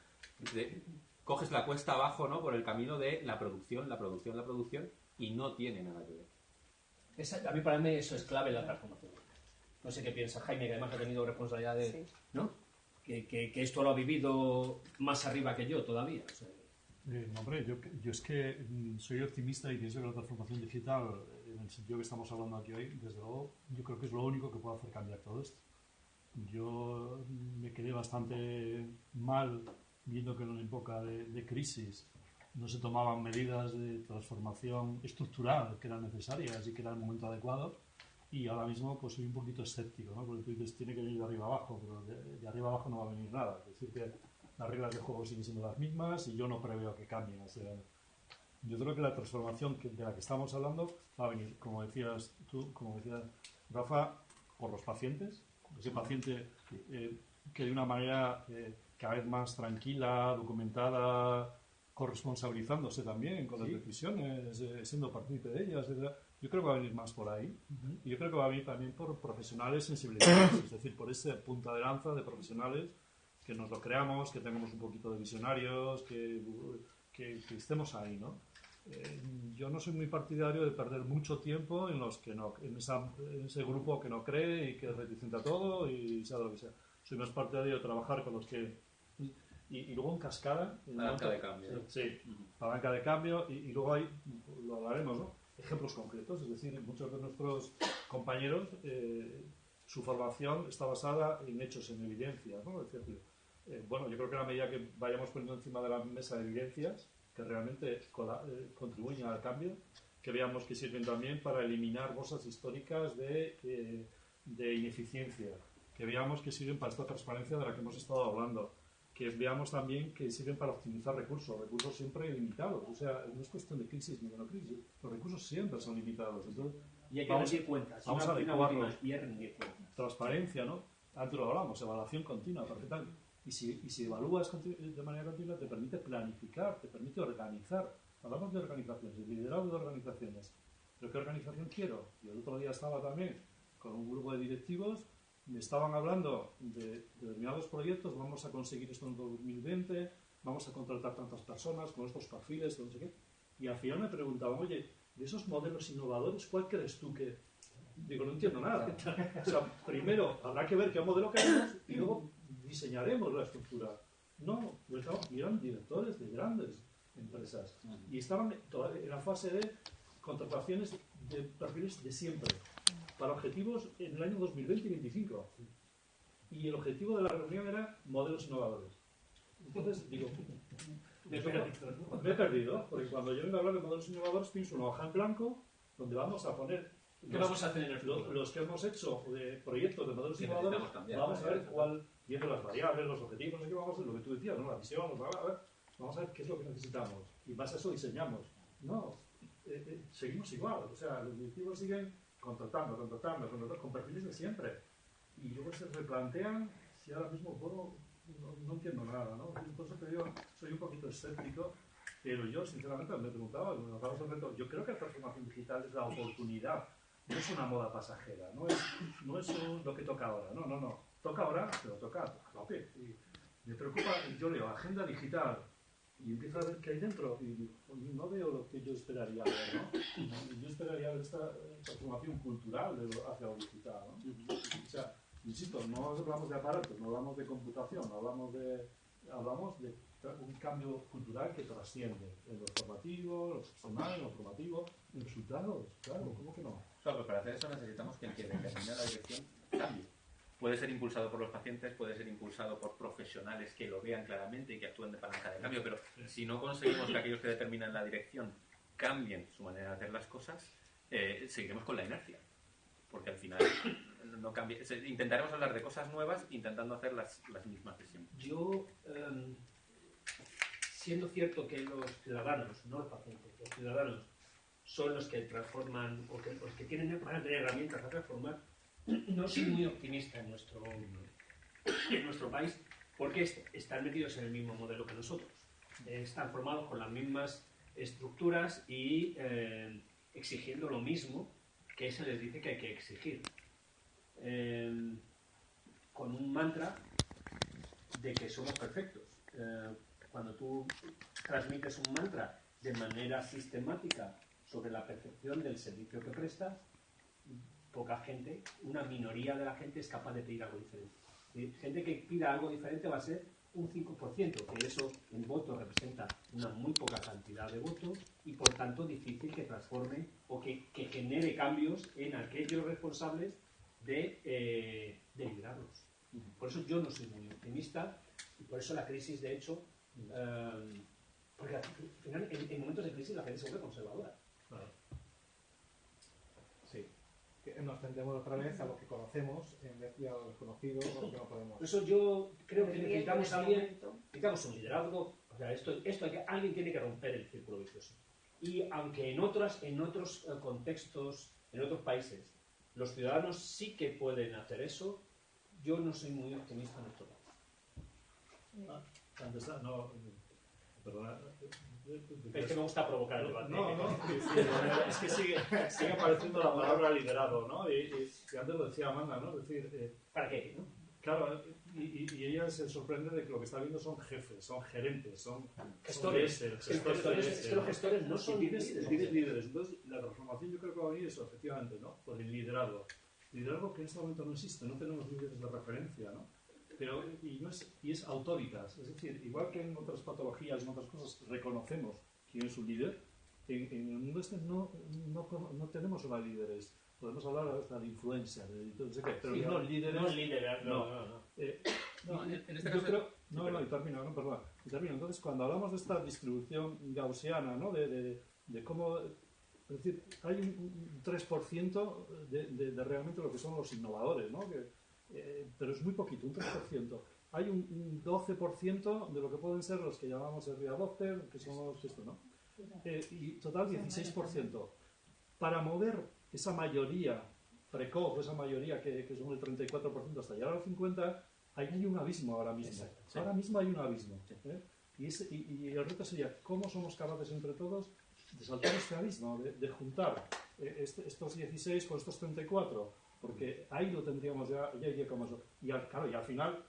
coges la cuesta abajo, ¿no? Por el camino de la producción, y no tiene nada que ver. A mí, para mí, eso es clave en la transformación. No sé qué piensa Jaime, que además ha tenido responsabilidad de... Sí. ¿no? Que esto lo ha vivido más arriba que yo todavía. O sea, No, hombre, yo es que soy optimista y pienso que la transformación digital, en el sentido que estamos hablando aquí hoy, desde luego, yo creo que es lo único que puede hacer cambiar todo esto. Yo me quedé bastante mal viendo que en una época de crisis no se tomaban medidas de transformación estructural que eran necesarias y que era el momento adecuado, y ahora mismo pues soy un poquito escéptico, ¿no? Porque tú dices, tiene que venir de arriba abajo, pero de arriba abajo no va a venir nada. Es decir, que las reglas de juego siguen siendo las mismas y yo no preveo que cambien. O sea, yo creo que la transformación de la que estamos hablando va a venir, como decías tú, como decía Rafa, por los pacientes. Ese paciente que de una manera cada vez más tranquila, documentada, corresponsabilizándose también con las decisiones, siendo partícipe de ellas, etc. Yo creo que va a venir más por ahí. Y yo creo que va a venir también por profesionales sensibilizados, es decir, por esa punta de lanza de profesionales que nos lo creamos, que tengamos un poquito de visionarios, que estemos ahí, ¿no? Yo no soy muy partidario de perder mucho tiempo en los que no, en ese grupo que no cree y que es reticente a todo y sea lo que sea. Soy más partidario de trabajar con los que... Y luego en cascada... Palanca de cambio. Sí, palanca de cambio, y luego hay, lo hablaremos, ¿no? Ejemplos concretos, es decir, muchos de nuestros compañeros, su formación está basada en hechos, en evidencias, ¿no? Es decir, bueno, yo creo que a la medida que vayamos poniendo encima de la mesa de evidencias que realmente contribuyen al cambio, que veamos que sirven también para eliminar bolsas históricas de ineficiencia, que veamos que sirven para esta transparencia de la que hemos estado hablando, que veamos también que sirven para optimizar recursos siempre limitados. O sea, no es cuestión de crisis ni de no crisis, los recursos siempre son limitados. Entonces, y hay que rendir cuentas. Vamos a adecuarlos. Y hay que rendir cuentas. Transparencia, ¿no? Antes lo hablamos, evaluación continua, perfectamente. Y si evalúas de manera continua, te permite planificar, te permite organizar. Hablamos de organizaciones, de liderazgo de organizaciones. ¿Pero qué organización quiero? Yo el otro día estaba también con un grupo de directivos, me estaban hablando de determinados proyectos, vamos a conseguir esto en 2020, vamos a contratar tantas personas con estos perfiles, no sé qué. Y al final me preguntaban, oye, de esos modelos innovadores, ¿cuál crees tú que...? Digo, no entiendo nada. O sea, primero habrá que ver qué modelo queremos y luego diseñaremos la estructura. No, eran directores de grandes empresas y estaban todavía en la fase de contrataciones de perfiles de siempre, para objetivos en el año 2020 y 2025. Y el objetivo de la reunión era modelos innovadores. Entonces, digo, me he perdido, porque cuando yo vengo a hablar de modelos innovadores, pienso una hoja en blanco donde vamos a poner vamos a hacer en el futuro? Los que hemos hecho de proyectos de modelos innovadores, vamos a ver cuál, viendo las variables, los objetivos, ¿qué vamos a hacer? Lo que tú decías, ¿no? La visión, vamos a ver qué es lo que necesitamos. Y en base a eso diseñamos. No, seguimos igual. O sea, los directivos siguen contratando, con perfiles de siempre. Y luego se replantean si ahora mismo puedo... No entiendo nada, ¿no? Por eso te digo, soy un poquito escéptico. Pero yo, sinceramente, me preguntaba, yo creo que la transformación digital es la oportunidad, no es una moda pasajera, no es lo que toca ahora, no. Toca ahora, pero toca a tope. Y me preocupa, yo leo agenda digital y empiezo a ver qué hay dentro y no veo lo que yo esperaría ver, ¿no? Yo esperaría ver esta transformación cultural hacia lo digital, ¿no? O sea, insisto, no hablamos de aparatos, no hablamos de computación, hablamos de un cambio cultural que trasciende en lo formativo, lo personal, lo formativo, en resultados, claro, ¿cómo que no? Claro, pues para hacer eso necesitamos que el que determine la dirección cambie. Puede ser impulsado por los pacientes, puede ser impulsado por profesionales que lo vean claramente y que actúen de palanca de cambio, pero si no conseguimos que aquellos que determinan la dirección cambien su manera de hacer las cosas, seguiremos con la inercia. Porque al final no cambia. Intentaremos hablar de cosas nuevas intentando hacer las mismas de siempre. Yo, siendo cierto que los ciudadanos, no los pacientes, los ciudadanos son los que transforman, o que los que van a tener herramientas para transformar, no soy muy optimista en nuestro país, porque están metidos en el mismo modelo que nosotros. Están formados con las mismas estructuras y exigiendo lo mismo que se les dice que hay que exigir. Con un mantra de que somos perfectos. Cuando tú transmites un mantra de manera sistemática sobre la perfección del servicio que prestas, poca gente, una minoría de la gente es capaz de pedir algo diferente. Gente que pida algo diferente va a ser un 5%, que eso en votos representa una muy poca cantidad de votos y por tanto difícil que transforme o que genere cambios en aquellos responsables de liderarlos. Por eso yo no soy muy optimista y por eso la crisis, de hecho, porque al final en momentos de crisis la gente se vuelve conservadora. Claro. Sí. Que nos tendemos otra vez a lo que conocemos en vez de a lo desconocido o lo que no podemos. Por eso yo creo que El necesitamos riesgo a en alguien, ese momento. necesitamos un liderazgo. O sea, alguien tiene que romper el círculo vicioso. Y aunque en otros contextos, en otros países, los ciudadanos sí que pueden hacer eso, yo no soy muy optimista en nuestro país. Perdona. Es que me gusta provocar el debate. Es que sigue apareciendo la palabra liderazgo, ¿no? Y antes lo decía Amanda, ¿no? Es decir, ¿Para qué? ¿No? claro, y ella se sorprende de que lo que está viendo son jefes, son gerentes, son Gestores. Es que los gestores no son tienes líderes. líderes. Entonces, la transformación yo creo que va a venir eso, efectivamente, ¿no? Por el liderazgo. Liderazgo que en este momento no existe, no tenemos líderes de referencia, ¿no? Pero, y es autoritas, es decir, igual que en otras patologías, en otras cosas, reconocemos quién es un líder, en el mundo este no tenemos solo líderes. Podemos hablar hasta de influencia, no sé qué, pero Sí, no líderes. No líderes, no. No, en este Yo caso... creo, y termino, perdón. Entonces, cuando hablamos de esta distribución gaussiana, ¿no? De cómo, es decir, hay un 3% de realmente lo que son los innovadores, ¿no? Pero es muy poquito, un 3%. Hay un 12% de lo que pueden ser los que llamamos early adopter, que son los esto, ¿no? Y total 16%. Para mover esa mayoría precoz, esa mayoría que son el 34% hasta llegar al 50%, hay un abismo ahora mismo. Exacto, sí. Ahora mismo hay un abismo. Y el reto sería cómo somos capaces entre todos de saltar este abismo, de juntar estos 16 con estos 34, porque ahí lo tendríamos ya iría como eso. Y al final,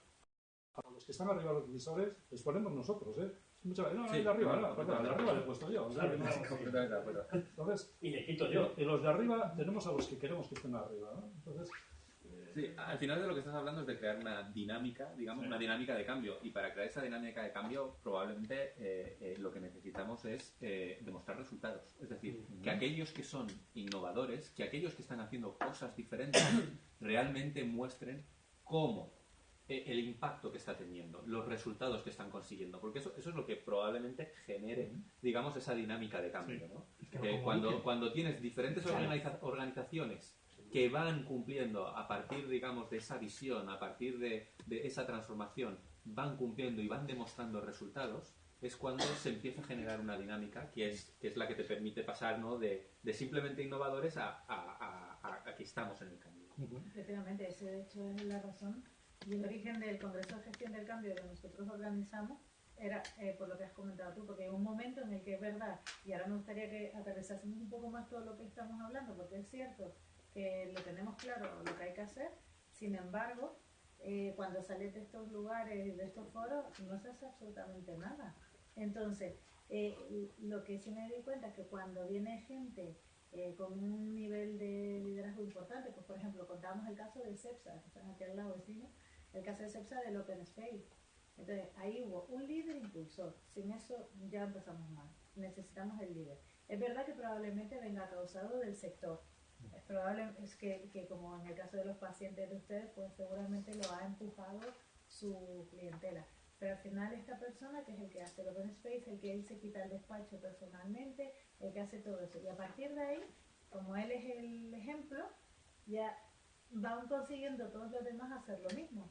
a los que están arriba de los decisores, les ponemos nosotros, ¿eh? Muchas veces, no, el de arriba, no, perdón, el de arriba le he puesto yo. Completamente de acuerdo. Entonces, Y le quito yo. y los de arriba tenemos a los que queremos que estén arriba, ¿no? Entonces, Sí, al final de lo que estás hablando es de crear una dinámica, digamos, una dinámica de cambio. Y para crear esa dinámica de cambio, probablemente lo que necesitamos es demostrar resultados. Es decir, que aquellos que son innovadores, que aquellos que están haciendo cosas diferentes, realmente muestren cómo el impacto que está teniendo, los resultados que están consiguiendo. Porque eso es lo que probablemente genere, digamos, esa dinámica de cambio, ¿no? Cuando tienes diferentes organizaciones que van cumpliendo a partir, digamos, de esa visión, a partir de esa transformación, van cumpliendo y van demostrando resultados, es cuando se empieza a generar una dinámica que es la que te permite pasar, ¿no? de simplemente innovadores a que estamos en el cambio. Efectivamente, ese de hecho es la razón y el origen del Congreso de Gestión del Cambio que nosotros organizamos, era por lo que has comentado tú, porque hay un momento en el que es verdad, y ahora me gustaría que aterrizásemos un poco más todo lo que estamos hablando, porque es cierto que lo tenemos claro lo que hay que hacer, sin embargo, cuando sales de estos lugares, de estos foros, no se hace absolutamente nada. Entonces, lo que sí me di cuenta es que cuando viene gente con un nivel de liderazgo importante, pues por ejemplo, contábamos el caso del CEPSA, que están aquí al lado vecinos, el caso del CEPSA del Open Space. Entonces, ahí hubo un líder impulsor. Sin eso ya empezamos mal. Necesitamos el líder. Es verdad que probablemente venga causado del sector. Es probable que como en el caso de los pacientes de ustedes, pues seguramente lo ha empujado su clientela. Pero al final esta persona, que es el que hace el Open Space, el que él se quita el despacho personalmente, el que hace todo eso. Y a partir de ahí, como él es el ejemplo, ya van consiguiendo todos los demás hacer lo mismo.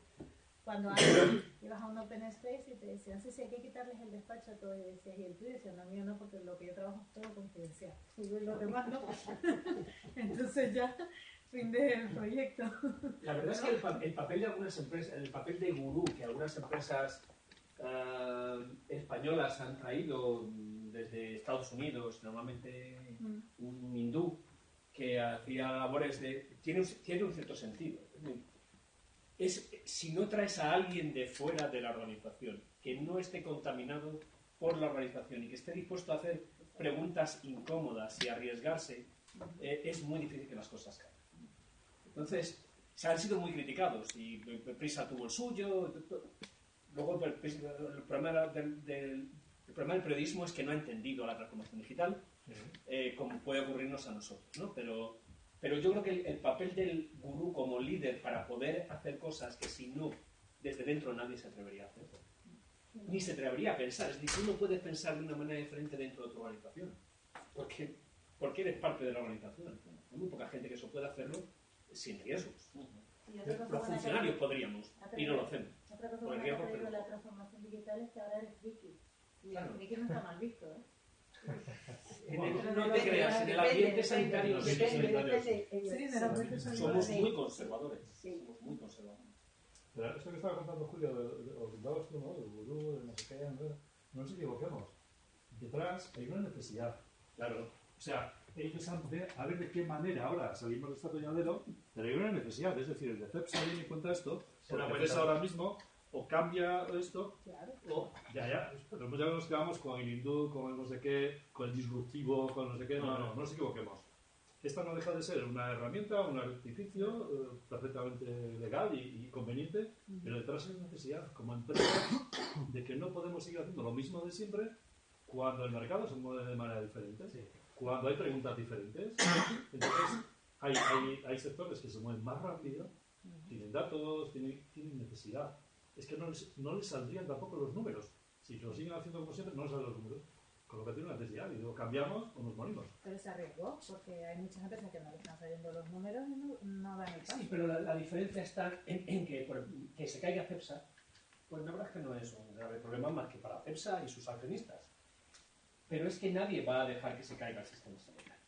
Cuando antes ibas a un Open Space y te decían, sí, hay que quitarles el despacho a todos, y decías, y el tuyo decía, no, mío no, porque lo que yo trabajo es todo confidencial. Y los demás no. Entonces ya, fin del proyecto. La verdad es que el papel de algunas empresas, el papel de gurú que algunas empresas españolas han traído desde Estados Unidos, normalmente un hindú que hacía labores tiene un cierto sentido. Si no traes a alguien de fuera de la organización que no esté contaminado por la organización y que esté dispuesto a hacer preguntas incómodas y arriesgarse, es muy difícil que las cosas caigan. Entonces, se han sido muy criticados y Prisa tuvo el suyo. Luego, el problema del periodismo es que no ha entendido la transformación digital, como puede ocurrirnos a nosotros, ¿no? Pero yo creo que el papel del gurú como líder para poder hacer cosas que si no, desde dentro nadie se atrevería a hacer, ni se atrevería a pensar. Es decir, tú no puedes pensar de una manera diferente dentro de tu organización, porque eres parte de la organización. Hay muy poca gente que eso pueda hacerlo sin riesgos. Los funcionarios podríamos y no lo hacemos. Otra cosa buena que ha traído la transformación digital es que ahora eres friki. Y el friki no está mal visto, ¿eh? No te creas, en el ambiente sanitario somos muy conservadores. Somos muy conservadores. Pero esto que estaba contando Julio, o contabas tú, ¿no? Del gurú, de no sé qué, no nos equivoquemos. Detrás hay una necesidad. Claro. O sea, ellos han de a ver de qué manera ahora salimos de este atolladero, pero hay una necesidad. Es decir, el de CEPSA viene y cuenta esto, porque la empresa ahora mismo o cambia esto, o ya, pero ya nos quedamos con el hindú, con el no sé qué, con el disruptivo, con no sé qué. No nos equivoquemos. Esta no deja de ser una herramienta, un artificio perfectamente legal y conveniente, pero detrás hay una necesidad como empresa de que no podemos seguir haciendo lo mismo de siempre cuando el mercado se mueve de manera diferente, cuando hay preguntas diferentes. Entonces, hay sectores que se mueven más rápido, tienen datos, tienen necesidad. Es que no les saldrían tampoco los números. Si lo siguen haciendo como siempre, no les salen los números. Con lo que tiene una necesidad, y luego cambiamos o nos morimos. Pero se arriesgó, porque hay muchas empresas que no le están saliendo los números y no dan el paso. Sí, pero la diferencia está en que se caiga CEPSA, pues la verdad es que no es un grave problema más que para CEPSA y sus accionistas. Pero es que nadie va a dejar que se caiga el sistema sanitario.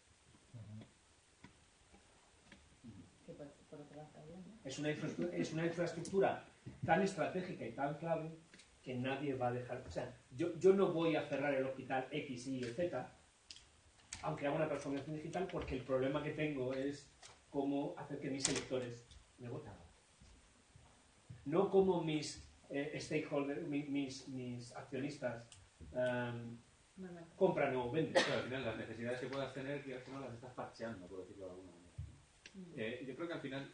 Es una infraestructura tan estratégica y tan clave que nadie va a dejar. O sea, yo no voy a cerrar el hospital X, Y, Z, aunque haga una transformación digital, porque el problema que tengo es cómo hacer que mis electores me voten. No como mis stakeholders, mis accionistas compran o venden. Pero al final las necesidades que puedas tener, que al final las estás parcheando, por decirlo de alguna manera. Yo creo que al final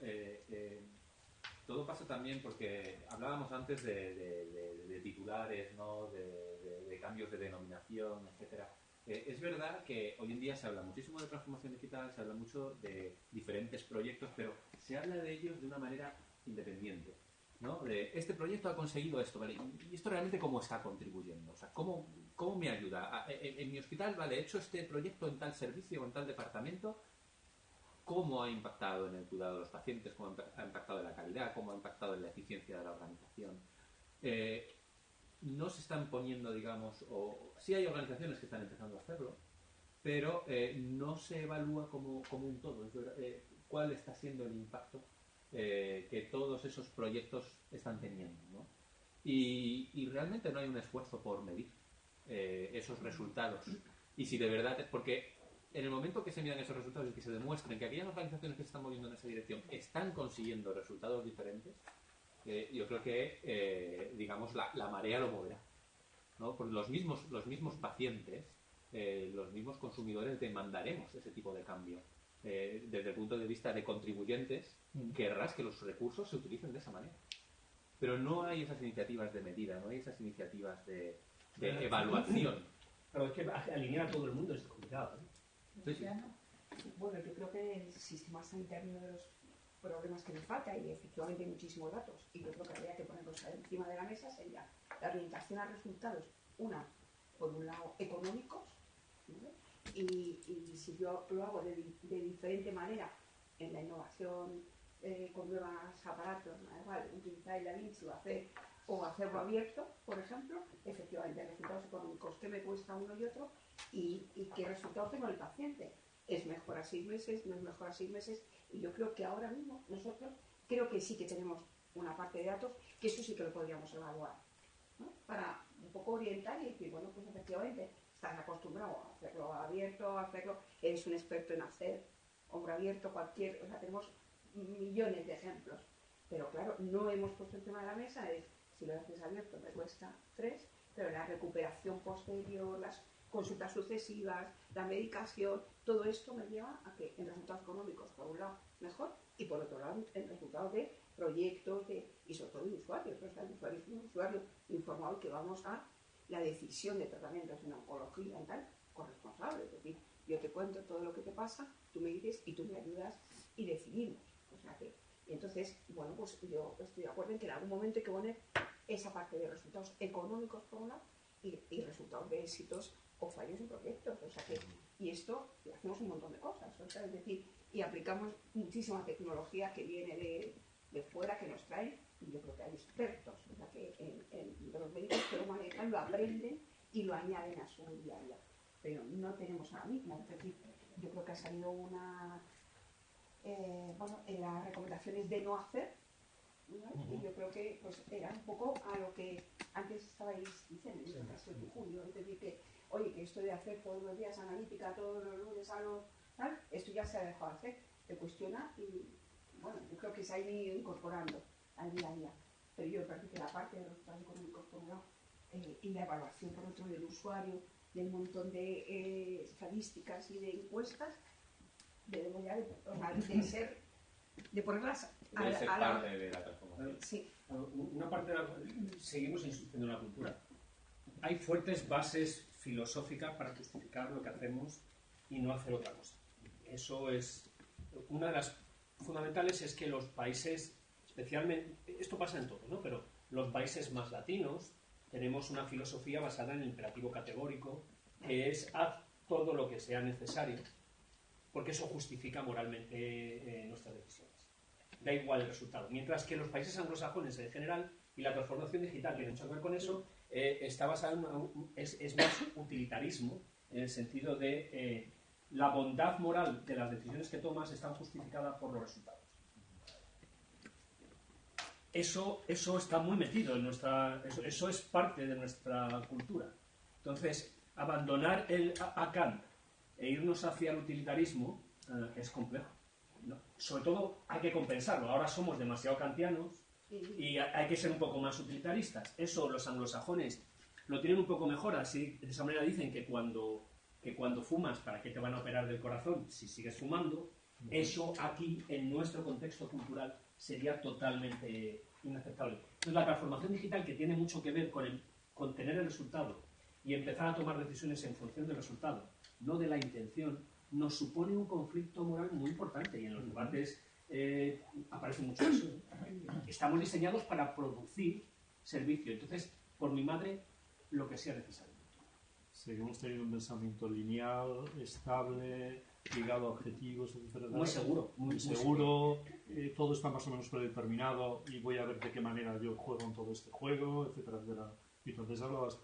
todo pasa también porque hablábamos antes de titulares, ¿no? de cambios de denominación, etcétera. Es verdad que hoy en día se habla muchísimo de transformación digital, se habla mucho de diferentes proyectos, pero se habla de ellos de una manera independiente, ¿no? Este proyecto ha conseguido esto, ¿vale? ¿Y esto realmente cómo está contribuyendo? O sea, ¿cómo me ayuda? En mi hospital, ¿vale? He hecho este proyecto en tal servicio o en tal departamento. ¿Cómo ha impactado en el cuidado de los pacientes? ¿Cómo ha impactado en la calidad? ¿Cómo ha impactado en la eficiencia de la organización? No se están poniendo, digamos, o sí hay organizaciones que están empezando a hacerlo, pero no se evalúa como un todo. Es verdad, ¿cuál está siendo el impacto que todos esos proyectos están teniendo, ¿no? y realmente no hay un esfuerzo por medir esos resultados. Y si de verdad es porque en el momento que se miran esos resultados y que se demuestren que aquellas organizaciones que se están moviendo en esa dirección están consiguiendo resultados diferentes, yo creo que, digamos, la marea lo moverá, ¿no? Porque los mismos pacientes, los mismos consumidores demandaremos ese tipo de cambio. Desde el punto de vista de contribuyentes, querrás que los recursos se utilicen de esa manera. Pero no hay esas iniciativas de medida, no hay esas iniciativas de evaluación. Pero es que alinear a todo el mundo es complicado, ¿eh? Sí, sí. Bueno, yo creo que el sistema sanitario, uno de los problemas que nos falta, y efectivamente hay muchísimos datos, y yo creo que habría que ponerlos encima de la mesa, sería la orientación a resultados, por un lado, económicos, ¿vale? Y si yo lo hago de diferente manera en la innovación con nuevos aparatos, igual, utilizar el Da Vinci o hacerlo abierto, por ejemplo, efectivamente, resultados económicos, qué me cuesta uno y otro y qué resultados tengo en el paciente. ¿Es mejor a 6 meses? ¿No es mejor a 6 meses? Y yo creo que ahora mismo nosotros creo que sí que tenemos una parte de datos que eso sí que lo podríamos evaluar, ¿no? Para un poco orientar y decir, bueno, pues efectivamente estás acostumbrado a hacerlo abierto, eres un experto en hacer hombro abierto, o sea, tenemos millones de ejemplos, pero claro, no hemos puesto encima de la mesa si lo haces abierto me cuesta 3, pero la recuperación posterior, las consultas sucesivas, la medicación, todo esto me lleva a que en resultados económicos, por un lado, mejor, y por otro lado, en resultados de proyectos y sobre todo de usuarios. O sea, el usuario es un usuario informado que vamos a la decisión de tratamientos en oncología y tal, corresponsable. Es decir, yo te cuento todo lo que te pasa, tú me dices y tú me ayudas y decidimos. O sea que, y entonces, bueno, pues yo estoy de acuerdo en que en algún momento hay que poner esa parte de resultados económicos por un lado y resultados de éxitos o fallos en proyectos. O sea que, y esto hacemos un montón de cosas. O sea, es decir, y aplicamos muchísima tecnología que viene de fuera, que nos traen, y yo creo que hay expertos, o sea, que de los médicos que lo manejan, lo aprenden y lo añaden a su día a día. Pero no tenemos ahora mismo. Es decir, yo creo que ha salido bueno, en las recomendaciones de no hacer, ¿no? Y yo creo que pues era un poco a lo que antes estabais diciendo, en el caso de Julio, es decir, que oye, que esto de hacer todos los días analítica, todos los lunes algo tal, esto ya se ha dejado de hacer, se cuestiona y bueno, yo creo que se ha ido incorporando al día a día, pero yo creo que la parte de los resultados económicos por un lado y la evaluación por otro del usuario, del montón de estadísticas y de encuestas, debemos ya de ponerlas Debe ser parte de la transformación. Sí. Una parte seguimos insistiendo en la cultura. Hay fuertes bases filosóficas para justificar lo que hacemos y no hacer otra cosa. Eso es una de las fundamentales, es que los países, especialmente, esto pasa en todo, ¿no? Pero los países más latinos tenemos una filosofía basada en el imperativo categórico, que es haz todo lo que sea necesario, porque eso justifica moralmente nuestras decisiones. Da igual el resultado. Mientras que los países anglosajones en general, y la transformación digital tiene mucho que ver con eso, está basada es más utilitarismo, en el sentido de la bondad moral de las decisiones que tomas están justificadas por los resultados. Eso está muy metido en eso es parte de nuestra cultura. Entonces, abandonar a Kant e irnos hacia el utilitarismo es complejo, ¿no? Sobre todo hay que compensarlo. Ahora somos demasiado kantianos y hay que ser un poco más utilitaristas. Eso los anglosajones lo tienen un poco mejor, así de esa manera dicen que cuando fumas, ¿para qué te van a operar del corazón si sigues fumando? Eso aquí, en nuestro contexto cultural, sería totalmente inaceptable. Entonces, la transformación digital, que tiene mucho que ver con tener el resultado y empezar a tomar decisiones en función del resultado, no de la intención, nos supone un conflicto moral muy importante, y en los debates aparece mucho eso. Estamos diseñados para producir servicio. Entonces, por mi madre, lo que sea necesario. Seguimos teniendo un pensamiento lineal, estable, ligado a objetivos, etc. Muy seguro. Muy seguro. Todo está más o menos predeterminado y voy a ver de qué manera yo juego en todo este juego, etcétera, etcétera. Y entonces hablabas,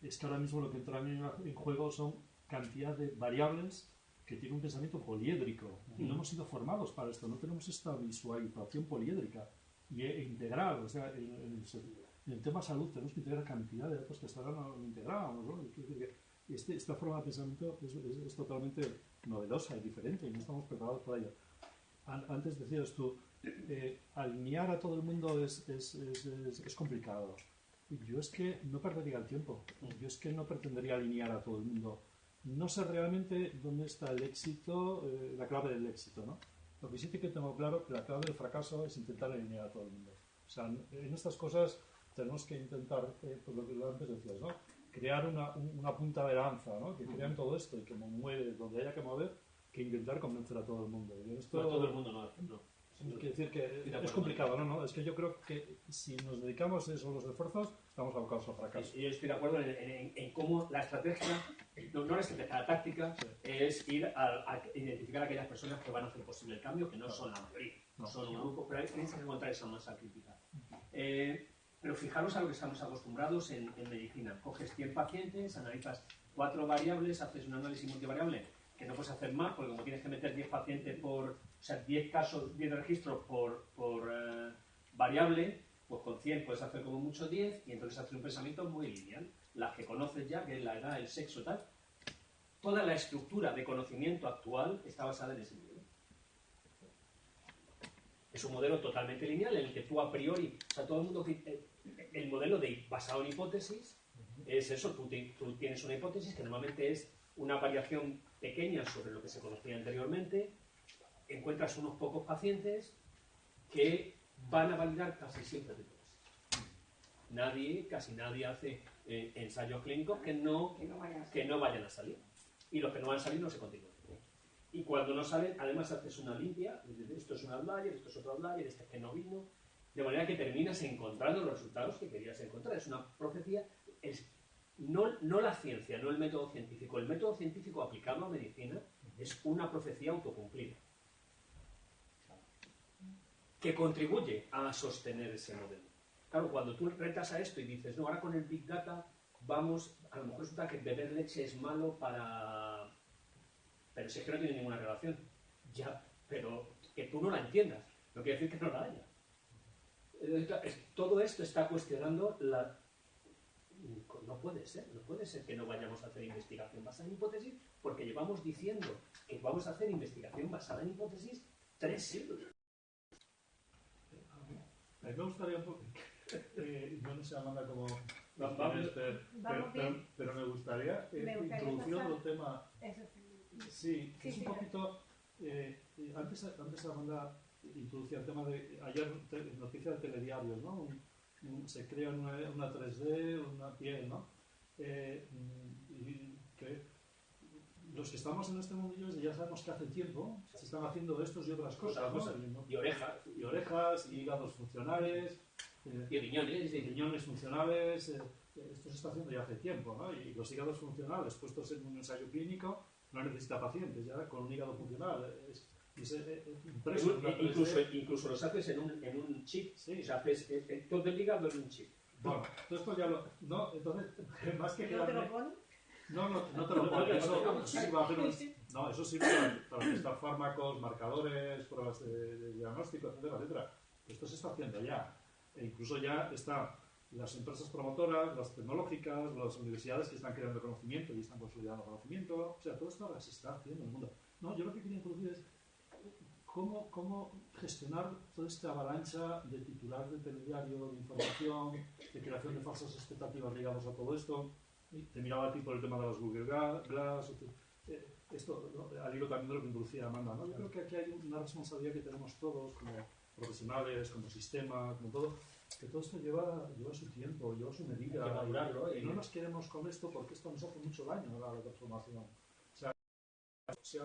es que ahora mismo lo que entra en juego son cantidad de variables que tienen un pensamiento poliédrico. Y no hemos sido formados para esto, no tenemos esta visualización poliédrica e integral. O sea, en el tema salud tenemos que integrar cantidad de datos que hasta ahora no integrábamos, ¿no? Quiero decir que esta forma de pensamiento es totalmente novedosa y diferente y no estamos preparados para ello. Antes decías tú, alinear a todo el mundo es complicado. Yo es que no perdería el tiempo. Yo es que no pretendería alinear a todo el mundo. No sé realmente dónde está el éxito, la clave del éxito, ¿no? Lo que sí que tengo claro que la clave del fracaso es intentar alinear a todo el mundo. O sea, en estas cosas tenemos que intentar, pues lo que antes decías, ¿no? Crear una punta de lanza, ¿no? Que crean todo esto y que mueve donde haya que mover, que intentar convencer a todo el mundo. Y esto, No, todo el mundo no. Quiere decir que es complicado, ¿no? Es que yo creo que si nos dedicamos a eso, los esfuerzos, estamos abocados al fracaso. Y yo estoy de acuerdo en cómo la estrategia, no la estrategia, la táctica, es ir a identificar a aquellas personas que van a hacer posible el cambio, que no son la mayoría, son un grupo, pero tienes que encontrar esa masa crítica. Pero fijaros a lo que estamos acostumbrados en medicina. Coges 100 pacientes, analizas 4 variables, haces un análisis multivariable, que no puedes hacer más, porque como tienes que meter 10 pacientes o sea, 10 casos, 10 registros por variable, pues con 100 puedes hacer como mucho 10 y entonces haces un pensamiento muy lineal. Las que conoces ya, que es la edad, el sexo, tal. Toda la estructura de conocimiento actual está basada en ese modelo. Es un modelo totalmente lineal en el que tú a priori, o sea, todo el mundo, el modelo basado en hipótesis es eso, tú tienes una hipótesis que normalmente es una variación pequeña sobre lo que se conocía anteriormente, encuentras unos pocos pacientes que van a validar casi siempre tu hipótesis. Casi nadie hace ensayos clínicos que no vayan a salir. Y los que no van a salir no se continúan. Y cuando no salen, además haces una limpia, esto es un outlier, esto es otro outlier, este que no vino, de manera que terminas encontrando los resultados que querías encontrar. Es una profecía, no la ciencia, no el método científico. El método científico aplicado a medicina es una profecía autocumplida, que contribuye a sostener ese modelo. Claro, cuando tú retas a esto y dices, no, ahora con el Big Data a lo mejor resulta que beber leche es malo para... Pero si es que no tiene ninguna relación. Ya, pero que tú no la entiendas, no quiere decir que no la haya. Todo esto está cuestionando la... No puede ser que no vayamos a hacer investigación basada en hipótesis, porque llevamos diciendo que vamos a hacer investigación basada en hipótesis 3 siglos. A mí me gustaría un poco, yo no sé, Amanda, cómo pero me gustaría introducir otro tema. Sí, es un poquito, antes Amanda introducía el tema de, ayer noticia de telediarios, ¿no? Se crea una 3D, una piel, ¿no? Y que los que estamos en este mundillo ya sabemos que hace tiempo se están haciendo estos y otras cosas, ¿no? Y orejas. Y orejas, y hígados funcionales, y riñones funcionales. Esto se está haciendo ya hace tiempo, ¿no? Y los hígados funcionales puestos en un ensayo clínico no necesita pacientes, ya con un hígado funcional. Incluso los haces en un chip. Sí. O sea, haces todo el hígado en un chip. Bueno, esto ya lo... No, entonces, más que ¿No te lo ponen? No te lo ponen. Eso sí va a hacer no, eso sirve para testar fármacos, marcadores, pruebas de diagnóstico, etcétera, etcétera. Esto se está haciendo ya. E incluso ya están las empresas promotoras, las tecnológicas, las universidades que están creando conocimiento y están consolidando conocimiento. O sea, todo esto ahora se está haciendo en el mundo. No, yo lo que quería introducir es cómo gestionar toda esta avalancha de titulares de telediario, de información, de creación de falsas expectativas ligadas a todo esto. Y te miraba a ti por el tema de las Google Glass. Esto, ¿no? Al hilo también de lo que introducía Amanda, ¿no? Yo creo que aquí hay una responsabilidad que tenemos todos como profesionales, como sistema, como todo, que todo esto lleva su tiempo, lleva su medida. Hay que madurarlo, y no nos queremos con esto porque esto nos hace mucho daño a la transformación. O sea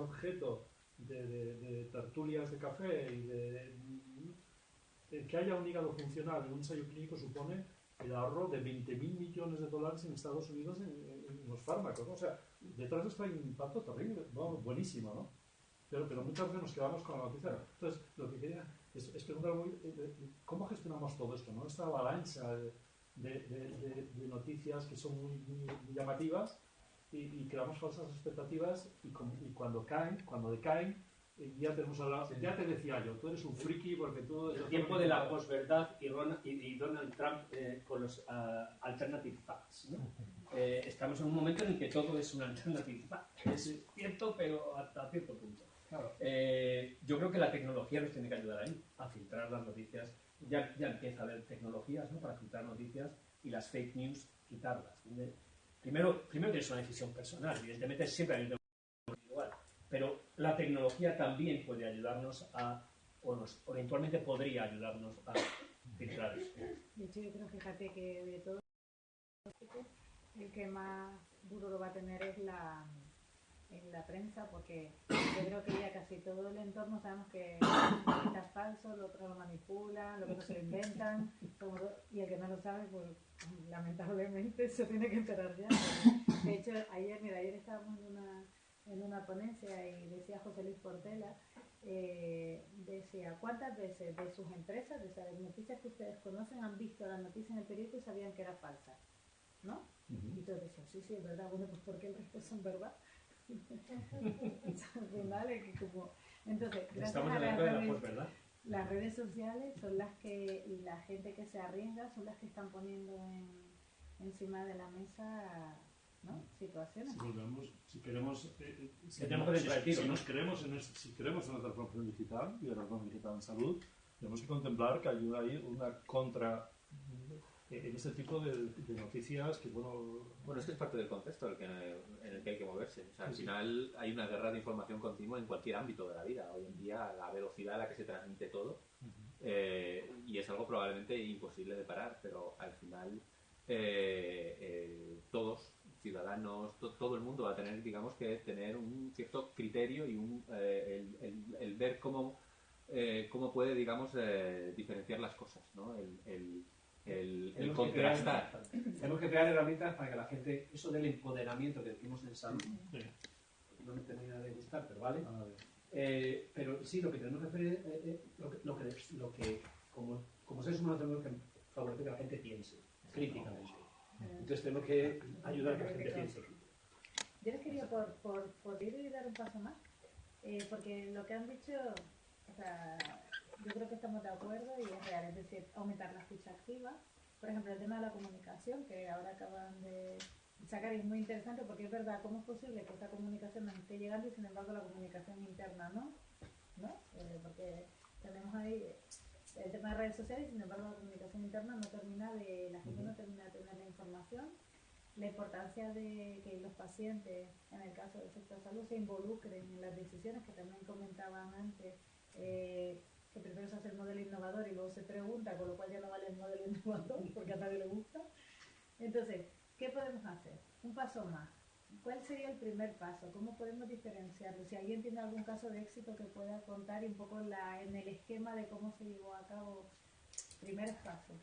objeto de tertulias de café y que haya un hígado funcional en un ensayo clínico supone el ahorro de $20.000 millones en Estados Unidos en los fármacos, ¿no? O sea, detrás de esto hay un impacto terrible, ¿no? Buenísimo, ¿no? Pero muchas veces nos quedamos con la noticia. Entonces, lo que quería es preguntar cómo gestionamos todo esto, ¿no? Esta avalancha de noticias que son muy llamativas y creamos falsas expectativas y cuando decaen, ya tenemos hablado, ya te decía yo, tú eres un friki porque tú... El tiempo de la posverdad y Donald Trump con los alternative facts, ¿no? Estamos en un momento en el que todo es un alternative fact. Es cierto, pero hasta cierto punto. Claro. Yo creo que la tecnología nos tiene que ayudar ahí, a filtrar las noticias. Ya empieza a haber tecnologías, ¿no?, para filtrar noticias y las fake news quitarlas. Primero que es una decisión personal, evidentemente siempre hay un individual, pero la tecnología también puede ayudarnos o eventualmente podría ayudarnos a filtrar eso. De hecho, yo creo, fíjate que de todo el que más duro lo va a tener es en la prensa, porque yo creo que ya casi todo el entorno sabemos que es falso, lo otro lo manipulan, lo otro se lo inventan, y el que no lo sabe, pues lamentablemente se tiene que enterar ya. De hecho, ayer estábamos en una ponencia y decía José Luis Portela, decía, ¿cuántas veces de sus empresas, de esas noticias que ustedes conocen, han visto la noticia en el periódico y sabían que era falsa? ¿No? Y todos decían, sí, es verdad. Bueno, pues ¿por qué el resto son verdad? Al final es que como... Entonces, gracias a las redes sociales son las que, y la gente que se arriesga son las que están poniendo encima de la mesa, ¿no?, situaciones. Si queremos, si creemos en la transformación digital y la transformación digital en salud, tenemos que contemplar que ayuda ahí una contra en este tipo de noticias que, Bueno, esto es parte del contexto en el que hay que moverse. O sea, al final hay una guerra de información continua en cualquier ámbito de la vida. Hoy en día, la velocidad a la que se transmite todo, y es algo probablemente imposible de parar, pero al final todos, ciudadanos, todo el mundo va a tener, digamos, que tener un cierto criterio y el ver cómo puede, digamos, diferenciar las cosas, ¿no? El contrastar. Tenemos que crear herramientas para que la gente, eso del empoderamiento que decimos en salud, no me termina de gustar, pero vale. Pero sí, lo que tenemos que hacer es lo que como seres humanos tenemos que favorecer que la gente piense críticamente. Entonces tenemos que ayudar a que la gente piense. Yo les quería por ir y dar un paso más, porque lo que han dicho, o sea, yo creo que estamos de acuerdo y es real, es decir, aumentar la escucha activa. Por ejemplo, el tema de la comunicación, que ahora acaban de sacar, y es muy interesante porque es verdad, ¿cómo es posible que esa comunicación nos esté llegando y sin embargo la comunicación interna no? Porque tenemos ahí el tema de redes sociales y sin embargo la comunicación interna no termina la gente no termina de tener la información. La importancia de que los pacientes, en el caso del sector salud, se involucren en las decisiones que también comentaban antes, que primero se hace el modelo innovador y luego se pregunta, con lo cual ya no vale el modelo innovador porque a nadie le gusta. Entonces, ¿qué podemos hacer? Un paso más. ¿Cuál sería el primer paso? ¿Cómo podemos diferenciarlo? Si alguien tiene algún caso de éxito que pueda contar y un poco en el esquema de cómo se llevó a cabo primeros pasos.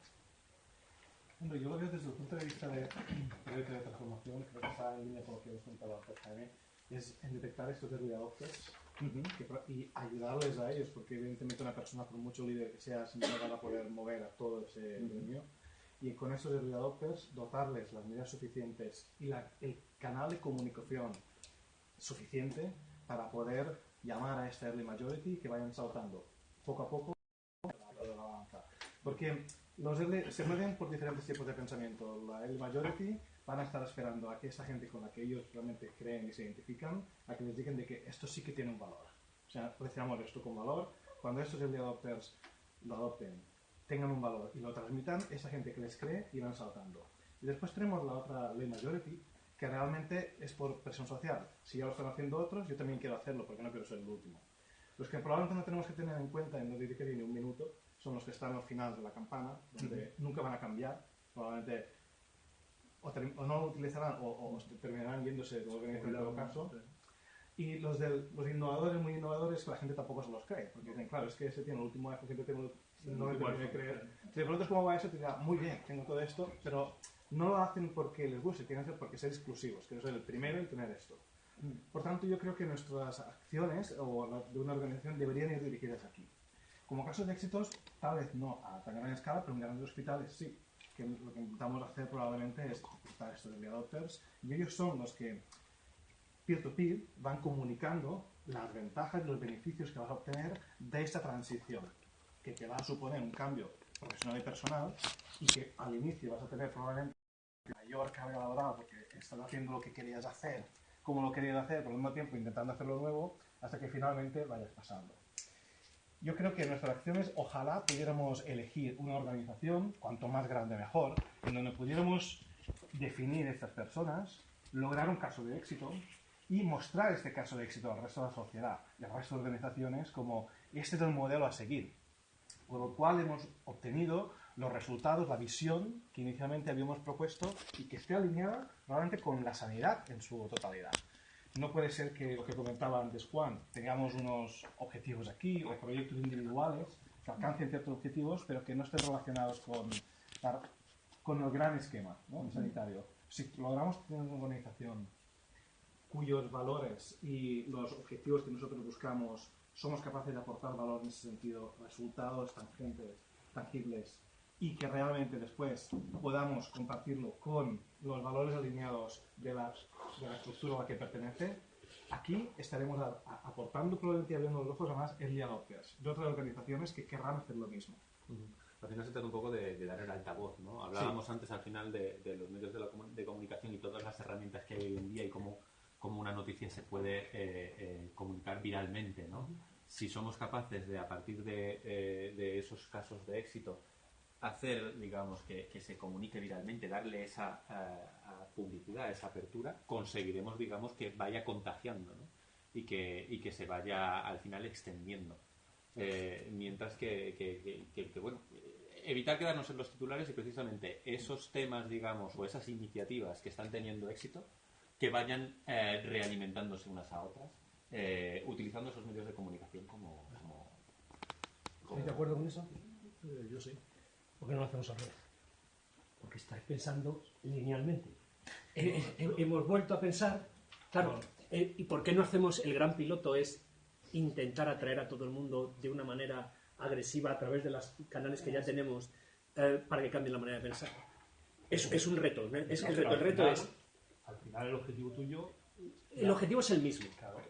Bueno, yo lo veo desde el punto de vista de transformación, creo que está en línea con lo que hemos comentado antes, Jaime, es en detectar estos early adopters y ayudarles a ellos, porque evidentemente una persona, por mucho líder que sea, siempre va a poder mover a todo ese gremio. Y con esos early adopters, dotarles las medidas suficientes y el canal de comunicación suficiente para poder llamar a esta early majority que vayan saltando poco a poco de la balanza. Porque se mueven por diferentes tipos de pensamiento. La early majority van a estar esperando a que esa gente con la que ellos realmente creen y se identifican, a que les digan de que esto sí que tiene un valor. O sea, apreciamos esto con valor. Cuando estos early adopters lo adopten, tengan un valor y lo transmitan, esa gente que les cree y van saltando. Y después tenemos la otra ley majority, que realmente es por presión social. Si ya lo están haciendo otros, yo también quiero hacerlo porque no quiero ser el último. Los que probablemente no tenemos que tener en cuenta, y no dedicaré ni un minuto, son los que están al final de la campana, donde nunca van a cambiar, probablemente o no lo utilizarán o terminarán yéndose de la organización en todo caso. Y los innovadores, muy innovadores, que la gente tampoco se los cree, porque dicen, claro, es que ese tiene el último iPhone, siempre tengo no me termino de creer. Si le preguntas cómo va eso, te dirá, muy bien, tengo todo esto, pero no lo hacen porque les guste, quieren hacer porque ser exclusivos, quiero ser el primero en tener esto. Por tanto, yo creo que nuestras acciones o de una organización deberían ir dirigidas aquí. Como casos de éxitos, tal vez no a tan gran escala, pero en grandes hospitales sí. Que lo que intentamos hacer probablemente es reclutar estos early adopters y ellos son los que peer-to-peer van comunicando las ventajas y los beneficios que vas a obtener de esta transición, que te va a suponer un cambio profesional y personal, y que al inicio vas a tener probablemente mayor carga laboral porque estás haciendo lo que querías hacer, como lo querías hacer, pero al mismo tiempo intentando hacerlo nuevo, hasta que finalmente vayas pasando. Yo creo que nuestras acciones, ojalá pudiéramos elegir una organización, cuanto más grande mejor, en donde pudiéramos definir estas personas, lograr un caso de éxito y mostrar este caso de éxito al resto de la sociedad y al resto de organizaciones como este es el modelo a seguir. Con lo cual hemos obtenido los resultados, la visión que inicialmente habíamos propuesto y que esté alineada realmente con la sanidad en su totalidad. No puede ser que, lo que comentaba antes Juan, tengamos unos objetivos aquí o proyectos individuales que alcancen ciertos objetivos, pero que no estén relacionados con el gran esquema, ¿no?, sanitario. Si logramos tener una organización cuyos valores y los objetivos que nosotros buscamos somos capaces de aportar valor en ese sentido, resultados tangibles, y que realmente después podamos compartirlo con los valores alineados de la estructura a la que pertenece, aquí estaremos aportando probablemente y abriendo los ojos a más early adopters de otras organizaciones que querrán hacer lo mismo. Al final se trata un poco de dar el altavoz, ¿no? Hablábamos antes al final de los medios de comunicación y todas las herramientas que hay hoy en día y cómo una noticia se puede comunicar viralmente, ¿no? Si somos capaces de, a partir de esos casos de éxito, hacer, digamos, que se comunique viralmente, darle esa publicidad, esa apertura, conseguiremos, digamos, que vaya contagiando, ¿no? y que se vaya al final extendiendo. Mientras que, bueno, evitar quedarnos en los titulares y precisamente esos temas, digamos, o esas iniciativas que están teniendo éxito, que vayan realimentándose unas a otras, utilizando esos medios de comunicación como... ¿Estáis de acuerdo con eso? Yo sí. ¿Por qué no lo hacemos al revés? Porque estáis pensando linealmente. Hemos vuelto a pensar, claro, ¿y por qué no hacemos el gran piloto? Es intentar atraer a todo el mundo de una manera agresiva a través de los canales que ya tenemos para que cambien la manera de pensar. Es un reto, ¿no? Es el reto. El reto es... Al final el objetivo tuyo... El objetivo es el mismo.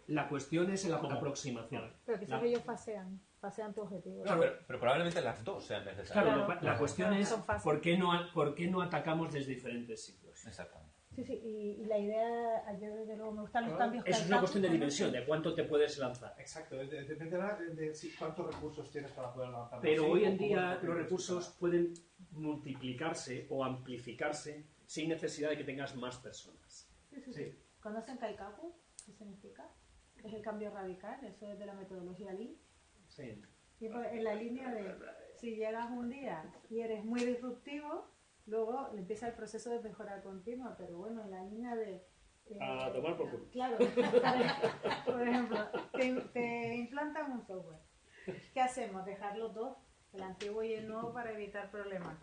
La cuestión es la aproximación. Pero quizás ellos pasean tu objetivo. Claro, pero probablemente las dos sean necesarias. Claro, la cuestión es ¿por qué no atacamos desde diferentes sitios? Exactamente. Sí, y la idea, yo desde luego me gustan los cambios que Eso es una cuestión de dimensión, de cuánto te puedes lanzar. Exacto, dependerá de cuántos recursos tienes para poder lanzar. Pero hoy en día los recursos pueden multiplicarse o amplificarse sin necesidad de que tengas más personas. Sí. ¿Conocen Kaikaku? ¿Qué significa? Es el cambio radical, eso es de la metodología Lean. Sí. Y en la línea de, si llegas un día y eres muy disruptivo, luego empieza el proceso de mejora continua, pero bueno, en la línea de... a tomar por culo. Claro, por ejemplo, te implantan un software. ¿Qué hacemos? Dejarlo dos, el antiguo y el nuevo, para evitar problemas.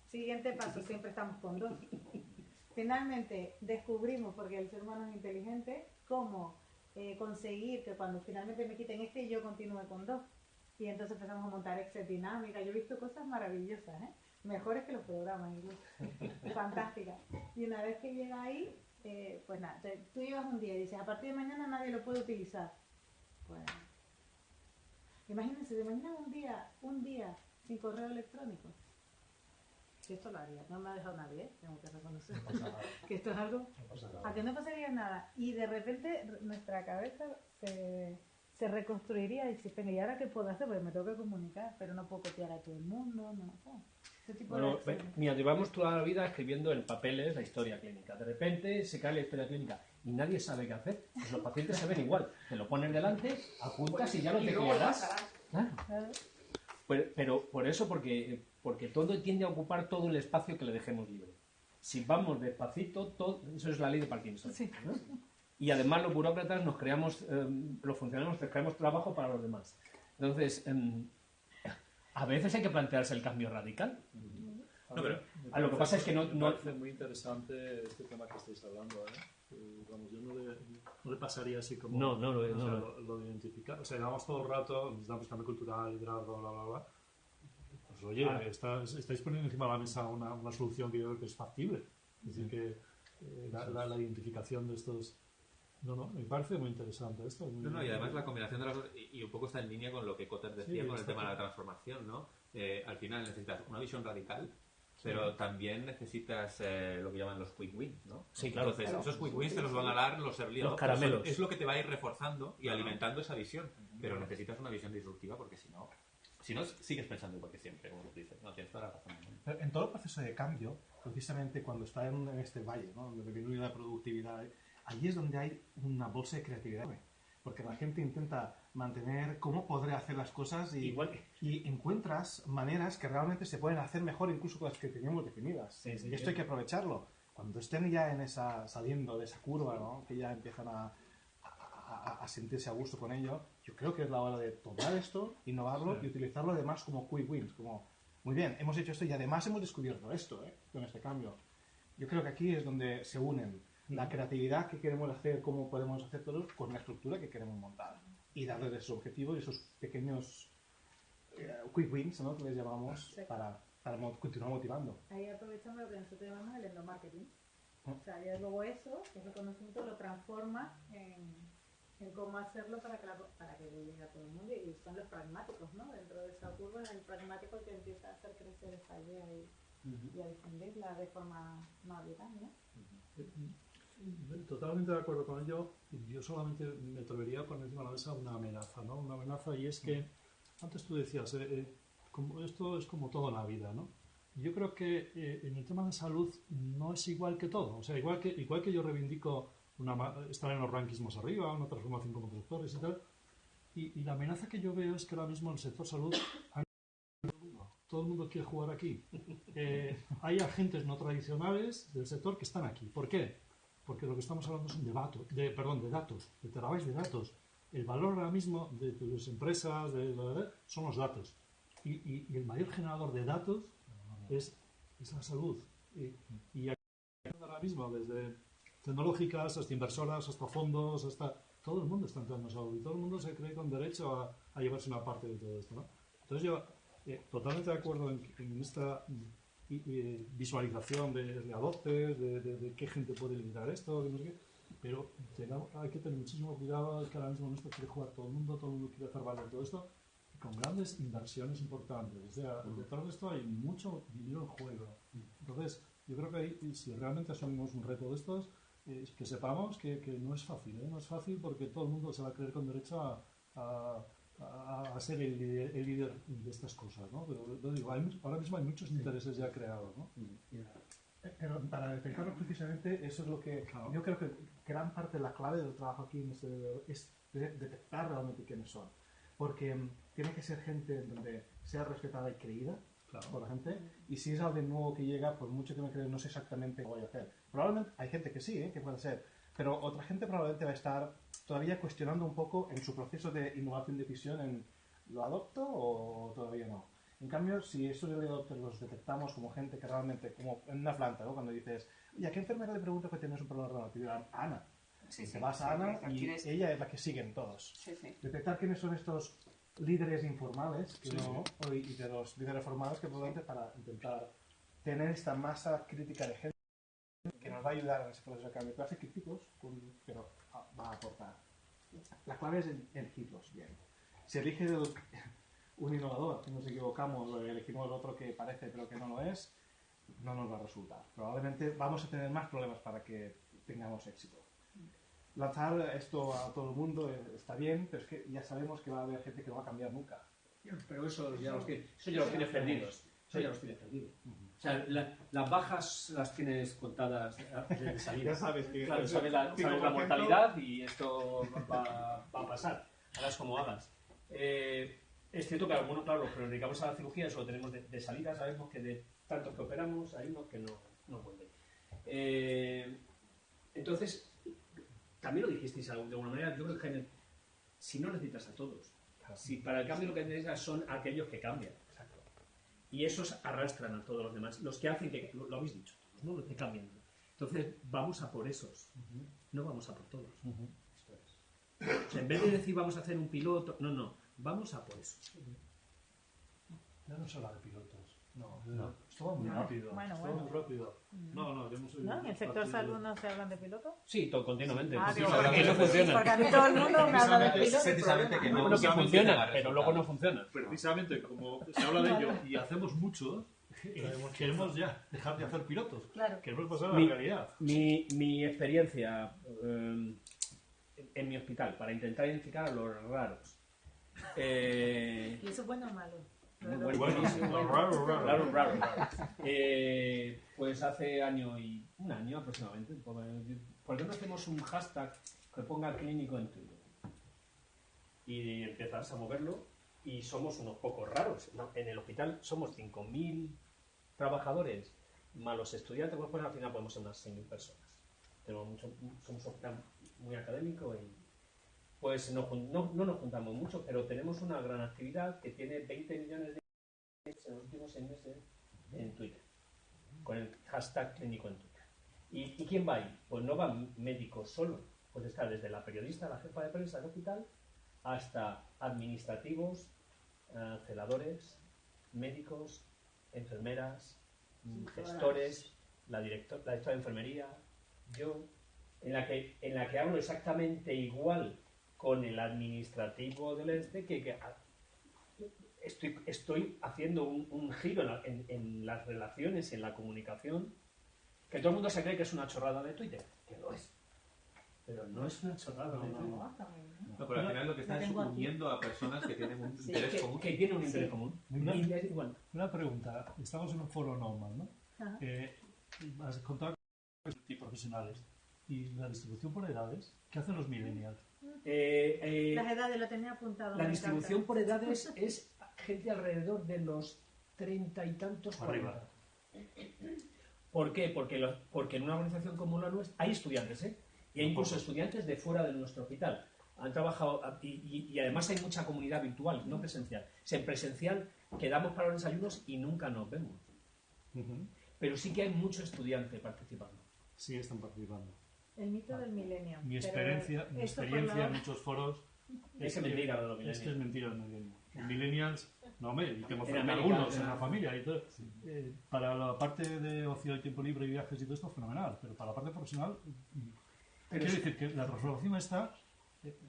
Siguiente paso, siempre estamos con dos. Finalmente descubrimos, porque el ser humano es inteligente, cómo conseguir que cuando finalmente me quiten este yo continúe con dos. Y entonces empezamos a montar Excel dinámica. Yo he visto cosas maravillosas, mejores que los programas incluso. Fantásticas. Y una vez que llega ahí, pues nada, tú llevas un día y dices, a partir de mañana nadie lo puede utilizar. Pues imagínense, ¿se imaginan un día sin correo electrónico? Que esto lo haría, no me ha dejado nadie, tengo que reconocer que esto es algo a que no pasaría nada, y de repente nuestra cabeza se reconstruiría y dice, venga, ¿y ahora qué puedo hacer? Porque me tengo que comunicar, pero no puedo copiar a todo el mundo, no, ese tipo de acciones. Mira, llevamos toda la vida escribiendo en papeles la historia clínica, de repente se cae la historia clínica y nadie sabe qué hacer, pues los pacientes saben igual, te lo pones delante, apuntas y ya no te quedarás. Claro. Pero por eso, porque todo tiende a ocupar todo el espacio que le dejemos libre. Si vamos despacito, eso es la ley de Parkinson. Sí. ¿No? Y además los burócratas los funcionarios nos creamos trabajo para los demás. Entonces, a veces hay que plantearse el cambio radical. No, pero lo que pasa es que no... Me parece muy interesante este tema que estáis hablando, Vamos, yo no le pasaría así como... No, lo de identificar. O sea, llevamos todo el rato, necesitamos cambio cultural, liderazgo, bla, bla, bla. Pues oye, estáis poniendo encima de la mesa una solución que yo creo que es factible. Es decir, que la identificación de estos No, no, me parece muy interesante esto. No, y además la combinación de las dos, y un poco está en línea con lo que Cotter decía con el tema de la transformación, ¿no? Al final necesitas una visión radical, pero también necesitas lo que llaman los quick wins, ¿no? Sí, claro. Entonces, esos quick wins te los van a dar los early Los adopters. caramelos. Es lo que te va a ir reforzando y alimentando esa visión, pero necesitas una visión disruptiva porque si no, sigues pensando igual que siempre, como tú dices. No, tienes toda la razón. Pero en todo el proceso de cambio, precisamente cuando está en este valle, ¿no? Donde disminuye la productividad, allí es donde hay una bolsa de creatividad. Porque la gente intenta mantener cómo podré hacer las cosas y encuentras maneras que realmente se pueden hacer mejor incluso con las que teníamos definidas. Sí, y esto hay que aprovecharlo. Cuando estén ya en saliendo de esa curva, ¿no? Que ya empiezan a sentirse a gusto con ello, yo creo que es la hora de tomar esto, innovarlo y utilizarlo además como quick wins, como, muy bien, hemos hecho esto y además hemos descubierto esto, con este cambio. Yo creo que aquí es donde se unen la creatividad que queremos hacer, cómo podemos hacer todos, con la estructura que queremos montar y darles esos objetivos y esos pequeños quick wins, ¿no? Que les llamamos para continuar motivando. Ahí aprovechamos lo que nosotros llamamos el endomarketing. O sea, ya luego eso, ese conocimiento lo transforma en cómo hacerlo para que le llegue a todo el mundo. Y son los pragmáticos, ¿no? Dentro de esa curva es el pragmático que empieza a hacer crecer esa idea y a difundirla de forma más vital, ¿no? Totalmente de acuerdo con ello. Yo solamente me atrevería a poner encima de la mesa una amenaza, ¿no? Una amenaza, y es que antes tú decías, como esto es como todo en la vida, ¿no? Yo creo que en el tema de salud no es igual que todo. O sea, igual que yo reivindico estar en los rankings más arriba, una transformación como productores y tal, y la amenaza que yo veo es que ahora mismo en el sector salud todo el mundo quiere jugar aquí. Hay agentes no tradicionales del sector que están aquí. ¿Por qué? Porque lo que estamos hablando son de datos, de terabytes de datos. El valor ahora mismo de tus empresas son los datos. Y el mayor generador de datos es la salud. Y aquí ahora mismo, desde tecnológicas hasta inversoras, hasta fondos, hasta todo el mundo está entrando en salud y todo el mundo se cree con derecho a llevarse una parte de todo esto, ¿no? Entonces yo totalmente de acuerdo en esta visualización de adoptes, de qué gente puede liderar esto, de no sé qué, pero hay que tener muchísimo cuidado, es que ahora mismo en esto quiere jugar todo el mundo quiere hacer valer todo esto, con grandes inversiones importantes. O sea, detrás de esto hay mucho dinero en juego. Entonces, yo creo que ahí, si realmente asumimos un reto de estos, que sepamos que no es fácil, no es fácil porque todo el mundo se va a creer con derecho a ser el líder de estas cosas, ¿no? Pero lo digo, ahora mismo hay muchos intereses ya creados, ¿no? Pero para detectarlo precisamente, eso es lo que yo creo que gran parte de la clave del trabajo aquí es detectar realmente quiénes son. Porque tiene que ser gente donde sea respetada y creída por la gente, y si es alguien nuevo que llega, por mucho que me cree, no sé exactamente qué voy a hacer. Probablemente hay gente que sí, que puede ser, pero otra gente probablemente va a estar todavía cuestionando un poco en su proceso de innovación de decisión en ¿lo adopto o todavía no? En cambio, si esos early adopters los detectamos como gente que realmente, como en una planta, ¿no? Cuando dices, ¿y a qué enfermera le pregunto que tienes un problema relativo? A Ana. Te vas a Ana y ella es la que siguen todos. Detectar quiénes son estos líderes informales y de los líderes formales que probablemente para intentar tener esta masa crítica de gente que nos va a ayudar en ese proceso de cambio. Te hace críticos, pero va a aportar. La clave es elegirlos bien. Si elige un innovador, que nos equivocamos, o elegimos otro que parece pero que no lo es, no nos va a resultar. Probablemente vamos a tener más problemas para que tengamos éxito. Lanzar esto a todo el mundo está bien, pero es que ya sabemos que va a haber gente que no va a cambiar nunca. Pero eso ya los tienes perdidos. O sea, las bajas las tienes contadas de salida. Ya sabes que claro, sabes la mortalidad y esto va a pasar. Hagas como hagas. Es cierto que algunos, claro, los que nos dedicamos a la cirugía, eso lo tenemos de salida, sabemos que de tantos que operamos hay unos que no vuelven. Entonces, también lo dijisteis de alguna manera, yo creo que si no necesitas a todos, si para el cambio lo que necesitas son aquellos que cambian. Exacto. Y esos arrastran a todos los demás, los que hacen que, lo habéis dicho todos, ¿no? Los que cambian. Entonces, vamos a por esos, no vamos a por todos. Esto es. O sea, en vez de decir vamos a hacer un piloto, no, vamos a por esos. Ya no se habla de pilotos. No, esto va muy rápido. Bueno, esto va muy rápido. No, yo no soy... ¿No? ¿En el sector salud no se hablan de pilotos? Sí, continuamente. Ah, Sí, digo, porque porque- no funciona. Porque a mí todo el mundo me habla de pilotos. Precisamente que no, Bueno, que no funciona, tiene pero luego no funciona. Precisamente como se habla de ello y hacemos mucho, queremos ya dejar de hacer pilotos. Claro. Queremos pasar a la Mi- realidad. Mi experiencia en mi hospital para intentar identificar a los raros. ¿Y eso es bueno o malo? Buenísimo. Raro. Raro. Pues hace un año aproximadamente. ¿Por qué no hacemos un hashtag que ponga clínico en Twitter? Y empiezas a moverlo y somos unos pocos raros. No, en el hospital somos 5.000 trabajadores, más los estudiantes, pues al final podemos ser unas 6.000 personas. Somos un hospital muy académico y pues no nos juntamos mucho, pero tenemos una gran actividad que tiene 20 millones de en los últimos 6 meses en Twitter, con el hashtag clínico en Twitter. ¿Y quién va ahí? Pues no van médicos solo, pues está desde la periodista, la jefa de prensa del hospital, hasta administrativos, celadores, médicos, enfermeras, gestores, la directora de enfermería, yo, en la que hablo exactamente igual con el administrativo del que estoy haciendo un giro en las relaciones y en la comunicación, que todo el mundo se cree que es una chorrada de Twitter, que lo es. Pero no es una chorrada de Twitter. No, pero al final lo que está es uniendo a personas que tienen un interés común. Que tienen un interés común. Y es igual. Una pregunta. Estamos en un foro normal, ¿no? Ajá. Has contado con profesionales. ¿Y la distribución por edades? ¿Qué hacen los millennials? Las edades lo tenía apuntado. La me distribución encanta. por edades es gente alrededor de los 30 y tantos, 40. Arriba. ¿Por qué? Porque en una organización como la nuestra hay estudiantes, ¿eh? Y hay incluso estudiantes de fuera de nuestro hospital. Han trabajado y además hay mucha comunidad virtual, no presencial. En presencial quedamos para los desayunos y nunca nos vemos. Pero sí que hay mucho estudiante participando. Sí, están participando. El mito del milenio. Mi Pero experiencia esto por en la- muchos foros Es que mentira lo de los es que millennials. es mentira los millennials. Los millennials, no me, y tengo En cerca América, algunos en en la la- familia y todo. Para la parte de ocio y tiempo libre y viajes y todo esto, fenomenal. Pero para la parte profesional, Pero quiero es- decir que la transformación está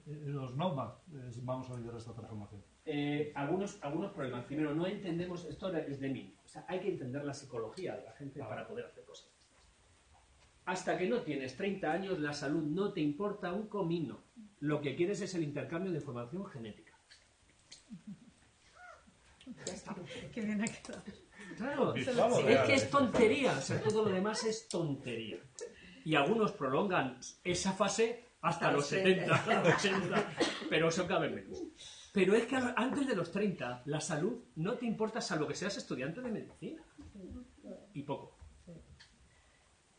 los nómadas vamos a liderar esta transformación. Algunos problemas. Primero, no entendemos, esto es de mí. O sea, hay que entender la psicología de la gente para poder hacer cosas. Hasta que no tienes 30 años, la salud no te importa un comino. Lo que quieres es el intercambio de información genética. Qué bien ha quedado. Claro, Vamos, es que es tontería. O sea, todo lo demás es tontería. Y algunos prolongan esa fase hasta los 70, 80, pero eso cada vez menos. Pero es que antes de los 30, la salud no te importa salvo que seas estudiante de medicina. Y poco.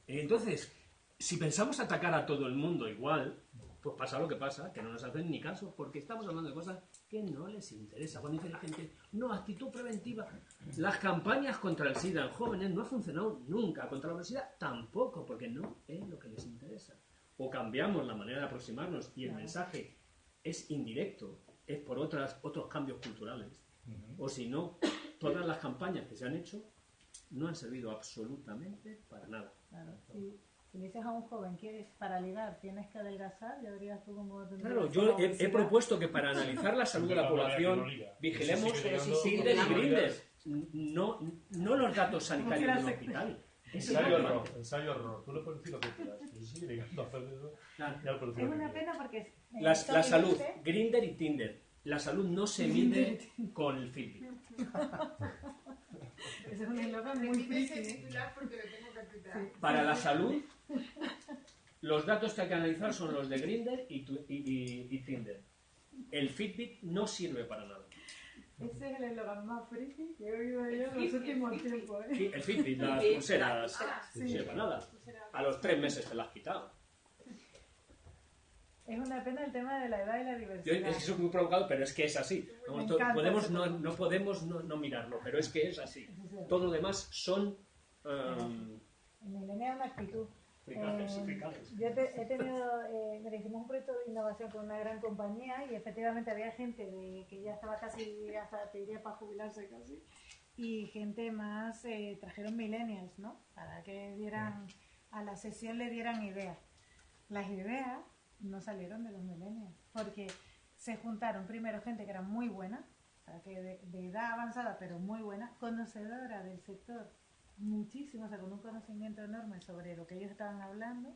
Entonces, si pensamos atacar a todo el mundo igual, pues pasa lo que pasa, que no nos hacen ni caso, porque estamos hablando de cosas que no les interesa. Cuando dice la gente, no, actitud preventiva. Las campañas contra el SIDA en jóvenes no han funcionado nunca, contra la obesidad tampoco, porque no es lo que les interesa. O cambiamos la manera de aproximarnos y el mensaje es indirecto, es por otros cambios culturales. O si no, todas las campañas que se han hecho no han servido absolutamente para nada. Claro, si le dices a un joven que para ligar tienes que adelgazar, ya verías tú cómo tendrías Claro, la yo he obesidad. propuesto que para analizar la salud de la población vigilemos Tinder y Grindr, no los datos sanitarios del hospital. Ese es el problema. Ensayo error. Tú le puedes decir lo que quieras. Y sigue llegando a hacer eso. Claro. Ya puedes decir Es lo que una quieras. pena porque... La Tony salud, dice- Grindr y Tinder. La salud no se mide con el Fitbit. Ese es un eslogan muy friki. Para la salud, los datos que hay que analizar son los de Grindr y Tinder. El Fitbit no sirve para nada. Ese es el eslogan más friki que he oído yo en los últimos tiempos. El Fitbit, las pulseras, no sirve para nada. A los 3 meses te las has quitado. Es una pena el tema de la edad y la Yo diversidad. es que soy muy provocado, pero es que es así. Me encanta Podemos, ese no podemos no mirarlo, pero es que es así. Todo lo demás son El milenio es una actitud. fricajes. Yo he tenido, mira, hicimos un proyecto de innovación con una gran compañía y efectivamente había gente que ya estaba casi, hasta te diría para jubilarse casi, y gente más, trajeron millennials, ¿no? Para que dieran, a la sesión le dieran ideas. Las ideas no salieron de los millennials, porque se juntaron primero gente que era muy buena, o sea, que de edad avanzada, pero muy buena, conocedora del sector, muchísimo, o sea, con un conocimiento enorme sobre lo que ellos estaban hablando,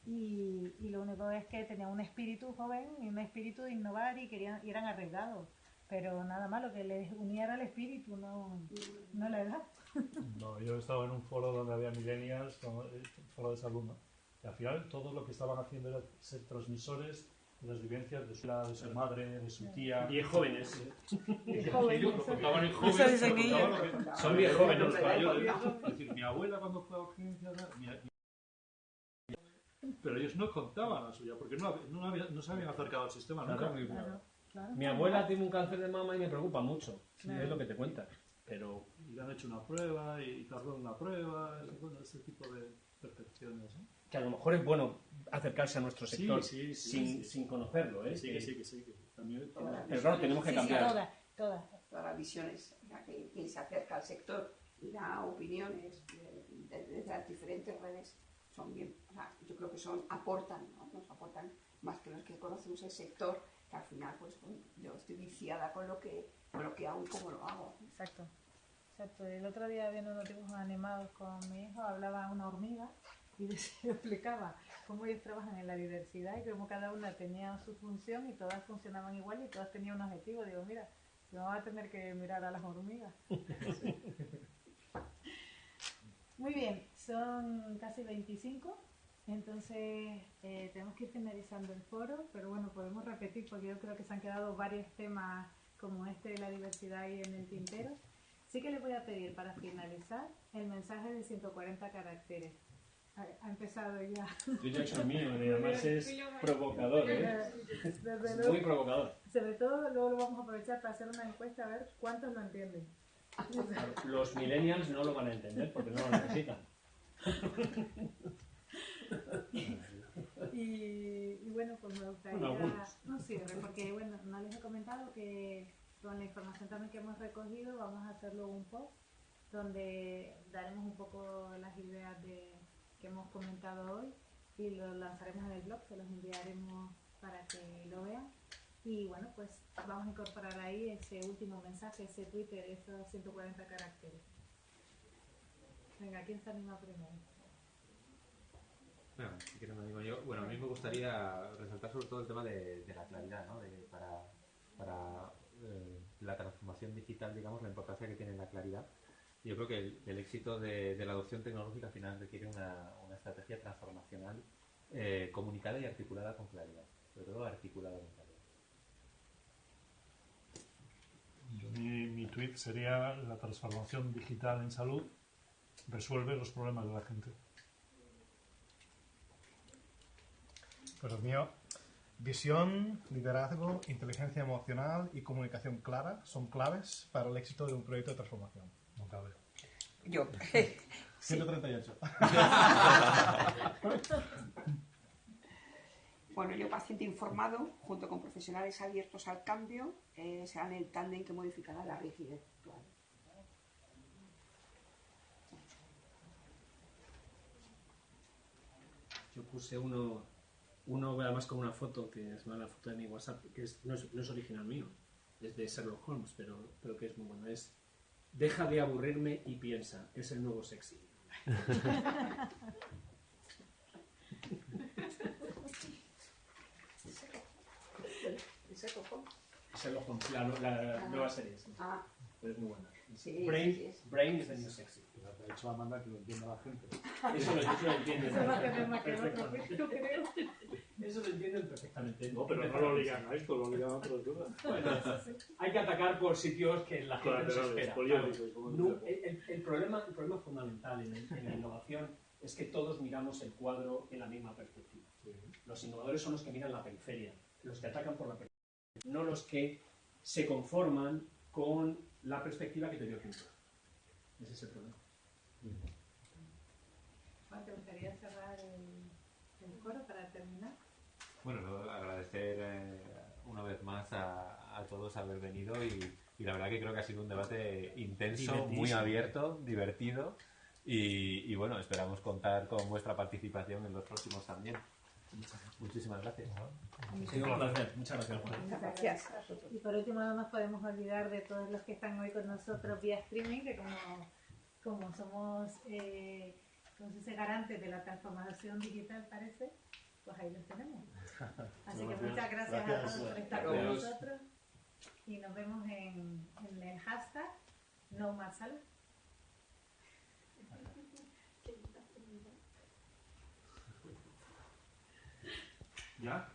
y lo único es que tenían un espíritu joven y un espíritu de innovar y eran arriesgados, pero nada más, lo que les unía era el espíritu, no la edad. No, yo estaba en un foro donde había millennials, foro de salud, ¿no? Y al final todo lo que estaban haciendo era ser transmisores de las vivencias de su madre, de su tía. 10 jóvenes. Ellos lo contaban en Eso jóvenes. dicen Son 10 jóvenes. Es decir, mi abuela cuando fue a urgencias, pero ellos no contaban la suya, porque no se habían acercado al sistema nunca. Claro. Mi abuela tiene un cáncer de mama y me preocupa mucho. Es lo que te cuenta. Pero Y le han hecho una prueba y tardó en una prueba, y bueno, ese tipo de percepciones, ¿no? que a lo mejor es bueno acercarse a nuestro sector Sí. sin conocerlo, ¿eh? Sí, que sí. También, Pero claro, tenemos que Sí, cambiar. Todas. Todas las visiones, quien se acerca al sector y da opiniones desde las diferentes redes son bien, o sea, yo creo que aportan, ¿no? Nos aportan más que los que conocemos el sector, que al final pues yo estoy viciada con lo que hago y cómo lo hago. Exacto. El otro día viendo unos dibujos animados con mi hijo, hablaba una hormiga y se explicaba cómo ellos trabajan en la diversidad y cómo cada una tenía su función y todas funcionaban igual y todas tenían un objetivo. Digo, mira, vamos a tener que mirar a las hormigas. Muy bien, son casi 25, entonces tenemos que ir finalizando el foro, pero bueno, podemos repetir porque yo creo que se han quedado varios temas como este de la diversidad y en el tintero. Sí que les voy a pedir para finalizar el mensaje de 140 caracteres. Ha empezado ya. Yo ya he hecho el mío, y además es provocador, ¿eh? Desde Muy provocador. sobre todo luego lo vamos a aprovechar para hacer una encuesta a ver cuántos lo entienden. Los millennials no lo van a entender porque no lo necesitan. Y bueno, pues me gustaría un cierre, porque bueno, no les he comentado que con la información también que hemos recogido vamos a hacer luego un post donde daremos un poco las ideas que hemos comentado hoy y lo lanzaremos en el blog, se los enviaremos para que lo vean. Y bueno, pues vamos a incorporar ahí ese último mensaje, ese Twitter, esos 140 caracteres. Venga, ¿quién se anima primero? Bueno, si quieres me digo yo. Bueno, a mí me gustaría resaltar sobre todo el tema de la claridad, ¿no? Para la transformación digital, digamos, la importancia que tiene la claridad. Yo creo que el éxito de la adopción tecnológica al final requiere una estrategia transformacional comunicada y articulada con claridad. Sobre todo articulada con claridad. Mi tweet sería: la transformación digital en salud resuelve los problemas de la gente. Pues el mío: visión, liderazgo, inteligencia emocional y comunicación clara son claves para el éxito de un proyecto de transformación. No cabe. Yo. 138. Bueno, yo paciente informado, junto con profesionales abiertos al cambio, serán el tándem que modificará la rigidez actual. Yo puse uno además con una foto, que es la foto de mi WhatsApp, que no es original mío, es de Sherlock Holmes, pero que es muy bueno. Es: deja de aburrirme y piensa, es el nuevo sexy. Sherlock Holmes, la nueva serie. Sí. Es muy buena. Sí, Brain is the new sexy. De hecho, Amanda, que lo entienda la gente. Eso lo entienden. Eso va a tener más que el otro, yo creo. Eso lo entienden perfectamente. No, pero no lo ligan a esto, lo ligan a otras cosas. Bueno, hay que atacar por sitios que la gente no se espera. Claro. El problema fundamental en la innovación es que todos miramos el cuadro en la misma perspectiva. Los innovadores son los que miran la periferia, los que atacan por la periferia, no los que se conforman con la perspectiva que te dio Pinto. Ese es el problema. Juan, ¿te gustaría cerrar el foro para terminar? Bueno, agradecer una vez más a todos haber venido y y la verdad que creo que ha sido un debate intenso, Divertidísimo. muy abierto, divertido y bueno, esperamos contar con vuestra participación en los próximos también. Muchísimas gracias. Sí, un placer. Muchas gracias, Juan. Muchas gracias a vosotros. Y por último, no nos podemos olvidar de todos los que están hoy con nosotros vía streaming, que como somos ¿cómo se dice? Garantes de la transformación digital, parece, pues ahí los tenemos. Así que muchas gracias a todos por estar con Gracias. nosotros y nos vemos en el hashtag #NoMadSalud. ¿Ya?